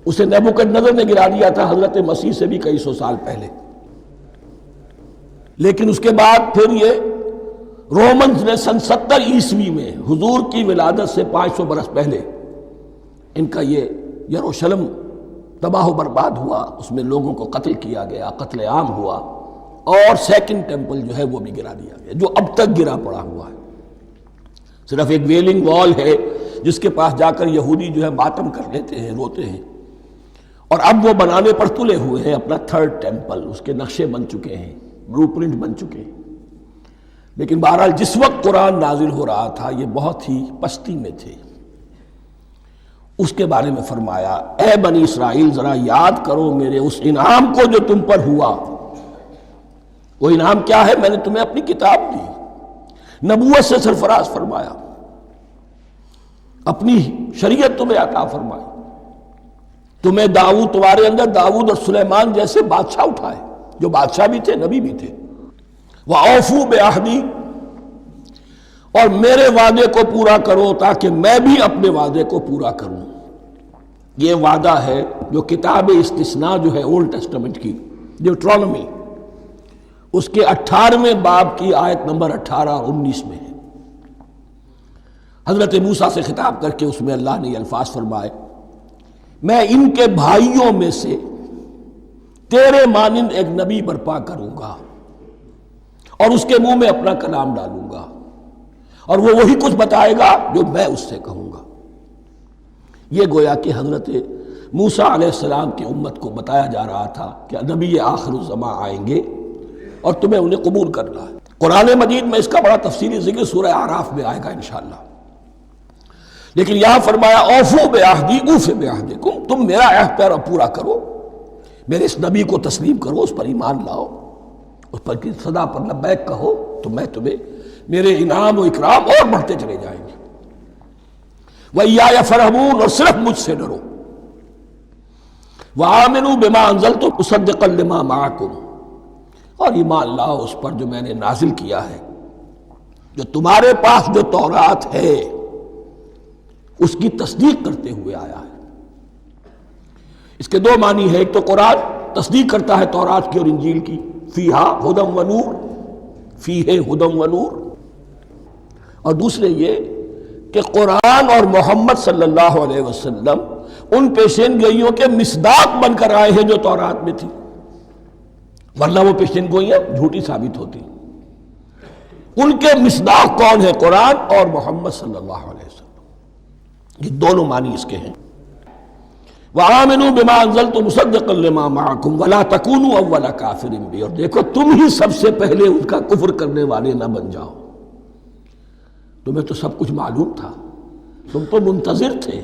اسے نیبوکدنضر نے گرا دیا تھا حضرت مسیح سے بھی کئی 100 سال پہلے۔ لیکن اس کے بعد پھر یہ رومنز نے سن 70 عیسوی میں حضور کی ولادت سے 500 برس پہلے ان کا یہ یروشلم تباہ و برباد ہوا، اس میں لوگوں کو قتل کیا گیا، قتل عام ہوا، اور سیکنڈ ٹیمپل جو ہے وہ بھی گرا دیا گیا، جو اب تک گرا پڑا ہوا ہے۔ صرف ایک ویلنگ وال ہے جس کے پاس جا کر یہودی جو ہے ماتم کر لیتے ہیں، روتے ہیں، اور اب وہ بنانے پر تلے ہوئے ہیں اپنا تھرڈ ٹیمپل، اس کے نقشے بن چکے ہیں، بلو پرنٹ بن چکے ہیں۔ لیکن بہرحال جس وقت قرآن نازل ہو رہا تھا یہ بہت ہی پستی میں تھے۔ اس کے بارے میں فرمایا، اے بنی اسرائیل ذرا یاد کرو میرے اس انعام کو جو تم پر ہوا۔ وہ انعام کیا ہے؟ میں نے تمہیں اپنی کتاب دی، نبوت سے سرفراز فرمایا، اپنی شریعت تمہیں عطا فرمائی، تمہیں تمہارے اندر داؤد اور سلیمان جیسے بادشاہ اٹھائے جو بادشاہ بھی تھے، نبی بھی تھے۔ وَأَوْفُوا بِعَهْدِي، اور میرے وعدے کو پورا کرو تاکہ میں بھی اپنے وعدے کو پورا کروں۔ یہ وعدہ ہے جو کتاب استثناء جو ہے اولڈ ٹیسٹمنٹ کی، ڈیوٹرانومی، اس کے 18ویں باب کی آیت نمبر 18 اور 19 میں ہے۔ حضرت موسیٰ سے خطاب کر کے اس میں اللہ نے یہ الفاظ فرمائے، میں ان کے بھائیوں میں سے تیرے مانند ایک نبی برپا کروں گا اور اس کے منہ میں اپنا کلام ڈالوں گا، اور وہ وہی کچھ بتائے گا جو میں اس سے کہوں گا۔ یہ گویا کہ حضرت موسیٰ علیہ السلام کی امت کو بتایا جا رہا تھا کہ نبی آخر الزماں آئیں گے اور تمہیں انہیں قبول کرنا ہے۔ قرآن مجید میں اس کا بڑا تفصیلی ذکر سورہ اعراف میں آئے گا انشاءاللہ، لیکن یہاں فرمایا اوفوا بعہدی اوف بعہدکم، تم میرا عہد پورا کرو، میرے اس نبی کو تسلیم کرو، اس پر ایمان لاؤ، اس پر کی صدا پر لبیک کہو، تو میں تمہیں میرے انعام و اکرام اور بڑھتے چلے جائیں گے۔ وَإِيَّايَ فَارْهَبُونَ، اور صرف مجھ سے ڈرو۔ وَآمِنُوا بِمَا أَنزَلْتُ مُصَدِّقًا لِمَا مَعَكُمْ، اور ایمان لاؤ اس پر جو میں نے نازل کیا ہے، جو تمہارے پاس جو تورات ہے اس کی تصدیق کرتے ہوئے آیا ہے۔ اس کے دو معنی ہے، ایک تو قرآن تصدیق کرتا ہے تورات کی اور انجیل کی، فیہا ہدی و نور، فیہ ہدی و نور، اور دوسرے یہ کہ قرآن اور محمد صلی اللہ علیہ وسلم ان پیشین گوئیوں کے مصداق بن کر آئے ہیں جو تورات میں تھی، ورنہ وہ پیشین گوئیاں جھوٹی ثابت ہوتی۔ ان کے مصداق کون ہے؟ قرآن اور محمد صلی اللہ علیہ وسلم۔ یہ دونوں معنی اس کے ہیں۔ وَآمِنُوا بِمَا أَنزَلْتُ مُصَدِّقًا لِمَا مَعَكُمْ وَلَا تَكُونُوا أَوَّلَ كَافِرٍ بِهِ، اور دیکھو تم ہی سب سے پہلے ان کا کفر کرنے والے نہ بن جاؤ۔ تمہیں تو سب کچھ معلوم تھا، تم تو منتظر تھے،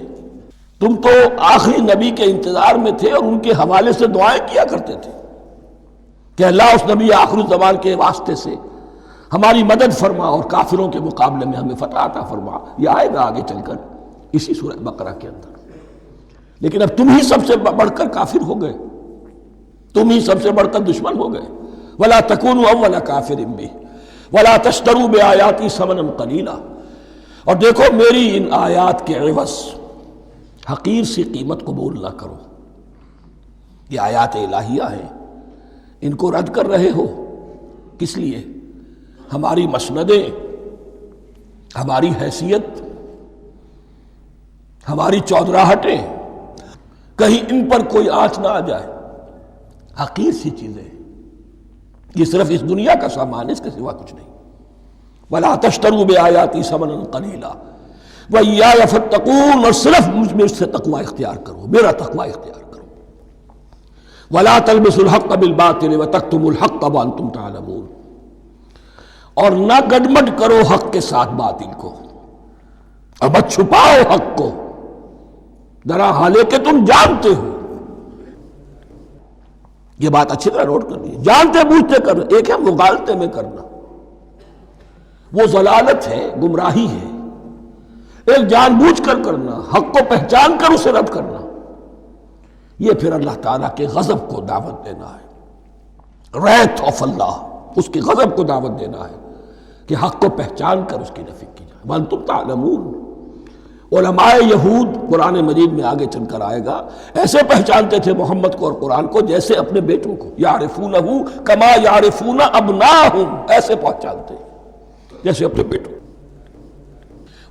تم تو آخری نبی کے انتظار میں تھے اور ان کے حوالے سے دعائیں کیا کرتے تھے کہ اللہ اس نبی آخر الزمان کے واسطے سے ہماری مدد فرما اور کافروں کے مقابلے میں ہمیں فتح عطا فرما۔ یہ آئے گا آگے چل کر اسی سورہ بقرہ کے اندر۔ لیکن اب تم ہی سب سے بڑھ کر کافر ہو گئے، تم ہی سب سے بڑھ کر دشمن ہو گئے۔ وَلَا تَكُونُوا أَوَّلَ كَافِرٍ بِهِ وَلَا تَشْتَرُوا بِآيَاتِي ثَمَنًا قَلِيلًا، اور دیکھو میری ان آیات کے عوض حقیر سی قیمت قبول نہ کرو۔ یہ آیات الہیہ ہیں، ان کو رد کر رہے ہو، کس لیے؟ ہماری مسندیں، ہماری حیثیت، ہماری چودراہٹیں، کہیں ان پر کوئی آنچ نہ آ جائے۔ حقیر سی چیزیں، یہ صرف اس دنیا کا سامان ہے، اس کے سوا کچھ نہیں۔ وَلَا تَشْتَرُوا بِآيَاتِي ثَمَنًا قَلِيلًا وَإِيَّايَ فَاتَّقُونِ، اور صرف مجھ سے تقوی اختیار کرو، میرا تقوی اختیار کرو۔ وَلَا تَلْبِسُوا الْحَقَّ بِالْبَاطِلِ وَتَكْتُمُوا الْحَقَّ وَأَنْتُمْ تَعْلَمُونَ، اور نہ گڈمڈ کرو حق کے ساتھ باطل کو، اور مت چھپاؤ حق کو، درا حالے کہ تم جانتے ہو۔ یہ بات اچھی طرح نوٹ کرنی ہے، جانتے بوجھتے کرنا، ایک ہے مغالطے میں کرنا، وہ ضلالت ہے، گمراہی ہے۔ ایک جان بوجھ کر کرنا، حق کو پہچان کر اسے رد کرنا، یہ پھر اللہ تعالیٰ کے غضب کو دعوت دینا ہے، ریت آف اللہ، اس کے غضب کو دعوت دینا ہے کہ حق کو پہچان کر اس کی نفی کی جائے۔ وَأَنْتُمْ تَعْلَمُونَ، علماء یہود قرآن مجید میں آگے چل کر آئے گا، ایسے پہچانتے تھے محمد کو اور قرآن کو جیسے اپنے بیٹوں کو، یعرفونہ کما یعرفون ابناہم، ایسے پہچانتے جیسے اپنے بیٹوں۔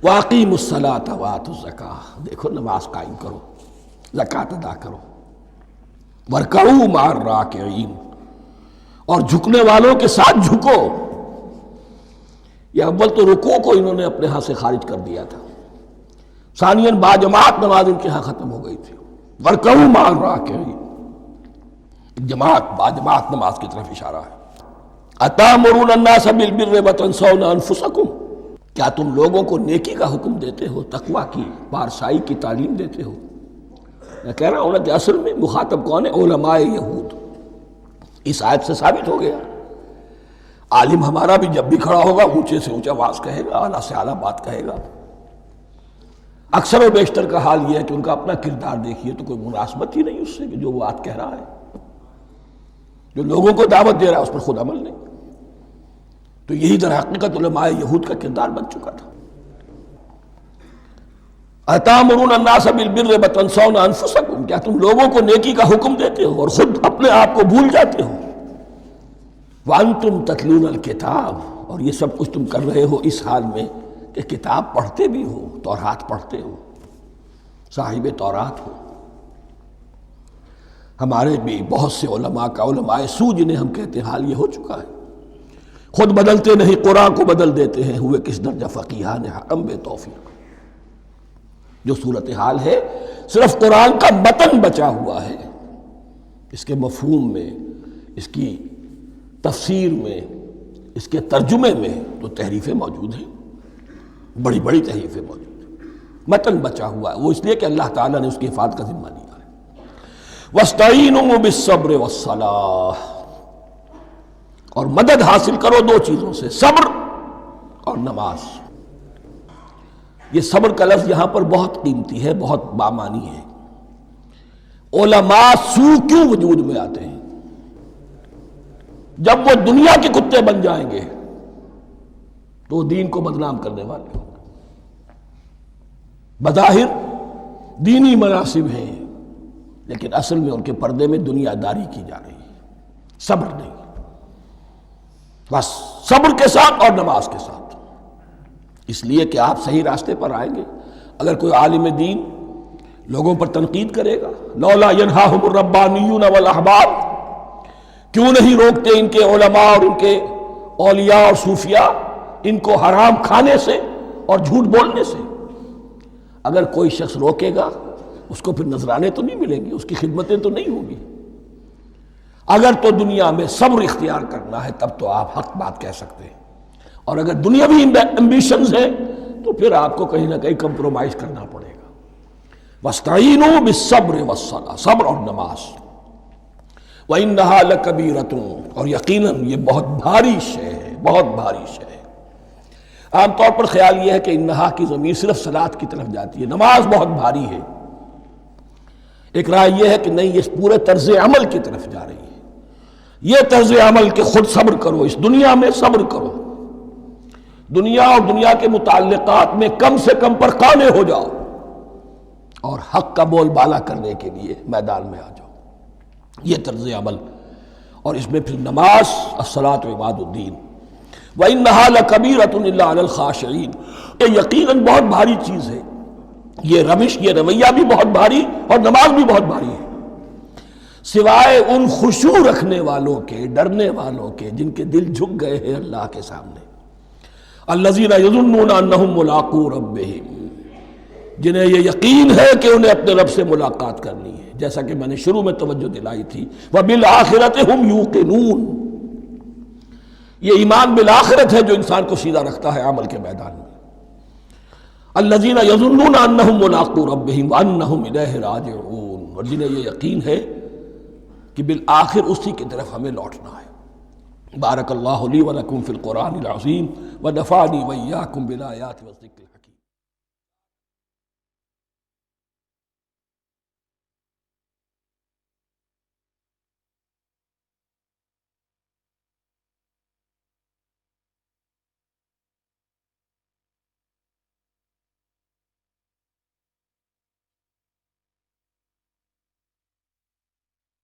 وَأَقِیمُوا الصَّلَاةَ وَآتُوا الزَّکَاۃَ، دیکھو نماز قائم کرو، زکوٰۃ ادا کرو، وَارْکَعُوا مَعَ الرَّاکِعِینَ، اور جھکنے والوں کے ساتھ جھکو۔ یہ اول تو رکوع کو انہوں نے اپنے ہاں سے خارج کر دیا تھا، ثانیاً باجماعت نماز ان کے ہاں ختم ہو گئی تھی۔ وَارْکَعُوا مَعَ الرَّاکِعِینَ، جماعت باجماعت نماز کی طرف اشارہ ہے۔ أَتَأْمُرُونَ النَّاسَ بِالْبِرِّ وَتَنْسَوْنَ أَنفُسَكُمْ، کیا تم لوگوں کو نیکی کا حکم دیتے ہو، تقویٰ کی، پارسائی کی تعلیم دیتے ہو؟ میں کہہ رہا ہوں نا کہ اصل میں مخاطب کون ہے؟ علماء یہود۔ اس آیت سے ثابت ہو گیا عالم ہمارا بھی جب بھی کھڑا ہوگا اونچے سے اونچا واز کہے گا، اعلیٰ سے اعلیٰ بات کہے گا۔ اکثر و بیشتر کا حال یہ ہے کہ ان کا اپنا کردار دیکھیے تو کوئی مناسبت ہی نہیں اس سے کہ جو وہ بات کہہ رہا ہے، جو لوگوں کو دعوت دے رہا ہے اس پر خود عمل نہیں۔ تو یہی در حقیقت علماء یہود کا کردار بن چکا تھا۔ أَتَأْمُرُونَ النَّاسَ بِالْبِرِّ وَتَنْسَوْنَ أَنفُسَكُمْ، کیا تم لوگوں کو نیکی کا حکم دیتے ہو اور خود اپنے آپ کو بھول جاتے ہو؟ وَأَنْتُمْ تَتْلُونَ الْكِتَابَ، اور یہ سب کچھ تم کر رہے ہو اس حال میں کہ کتاب پڑھتے بھی ہو، تورات پڑھتے ہو، صاحب تورات ہو۔ ہمارے بھی بہت سے علماء کا علماء سو جنہیں ہم کہتے ہیں حال یہ ہو چکا ہے، خود بدلتے نہیں قرآن کو بدل دیتے ہیں، ہوئے کس درجہ فقیہان حکم بے توفیق۔ جو صورتحال ہے صرف قرآن کا متن بچا ہوا ہے، اس کے مفہوم میں، اس کی تفسیر میں، اس کے ترجمے میں تو تحریفیں موجود ہیں، بڑی بڑی تحریفیں موجود ہیں، متن بچا ہوا ہے، وہ اس لیے کہ اللہ تعالیٰ نے اس کی حفاظت کا ذمہ لیا ہے۔ وَاسْتَعِینُوا بِالصَّبْرِ وَالصَّلَاةِ، اور مدد حاصل کرو دو چیزوں سے، صبر اور نماز۔ یہ صبر کا لفظ یہاں پر بہت قیمتی ہے، بہت بامانی ہے۔ علماء سو کیوں وجود میں آتے ہیں؟ جب وہ دنیا کے کتے بن جائیں گے تو وہ دین کو بدنام کرنے والے ہوں گے۔ بظاہر دینی مناسب ہیں لیکن اصل میں ان کے پردے میں دنیا داری کی جا رہی ہے، صبر نہیں۔ بس صبر کے ساتھ اور نماز کے ساتھ، اس لیے کہ آپ صحیح راستے پر آئیں گے۔ اگر کوئی عالم دین لوگوں پر تنقید کرے گا، لولا ینہاہم الربانیون والاحبار، کیوں نہیں روکتے ان کے علماء اور ان کے اولیاء اور صوفیاء ان کو حرام کھانے سے اور جھوٹ بولنے سے؟ اگر کوئی شخص روکے گا اس کو پھر نذرانے تو نہیں ملیں گی، اس کی خدمتیں تو نہیں ہوں گی۔ اگر تو دنیا میں صبر اختیار کرنا ہے تب تو آپ حق بات کہہ سکتے ہیں، اور اگر دنیاوی ایمبیشنز ہیں تو پھر آپ کو کہیں نہ کہیں کمپرومائز کرنا پڑے گا۔ وَاسْتَعِینُوا بِالصَّبْرِ وَالصَّلَاةِ، صبر اور نماز۔ وَإِنَّهَا لَكَبِیرَةٌ، اور یقیناً یہ بہت بھاری شے ہے، بہت بھاری شے ہے۔ عام طور پر خیال یہ ہے کہ انہا کی ضمیر صرف صلاۃ کی طرف جاتی ہے، نماز بہت بھاری ہے۔ ایک رائے یہ ہے کہ نہیں، یہ پورے طرز عمل کی طرف جا رہی ہے، یہ طرز عمل کہ خود صبر کرو، اس دنیا میں صبر کرو، دنیا اور دنیا کے متعلقات میں کم سے کم پر قانے ہو جاؤ اور حق کا بول بالا کرنے کے لیے میدان میں آ جاؤ، یہ طرز عمل۔ اور اس میں پھر نماز، الصلاۃ عماد الدین۔ وَإِنَّهَا لَكَبِیرَةٌ إِلَّا عَلَى الْخَاشِعِینَ، یہ یقیناً بہت بھاری چیز ہے، یہ روش، یہ رویہ بھی بہت بھاری اور نماز بھی بہت بھاری ہے، سوائے ان خشوع رکھنے والوں کے، ڈرنے والوں کے جن کے دل جھک گئے ہیں اللہ کے سامنے۔ الذین یظنون انہم ملاقو ربہم، جنہیں یہ یقین ہے کہ انہیں اپنے رب سے ملاقات کرنی ہے، جیسا کہ میں نے شروع میں توجہ دلائی تھی، وبالآخرۃ ہم یوقنون، یہ ایمان بالآخرت ہے جو انسان کو سیدھا رکھتا ہے عمل کے میدان میں۔ الذین یظنون انہم ملاقو ربہم وانہم الیہ راجعون، اور جنہیں یہ یقین ہے کہ بالآخر اسی کی طرف ہمیں لوٹنا ہے۔ بارک اللہ لی ولکم فی القرآن العظیم ونفعنی وإیاکم بالآیات والذکر الحکیم۔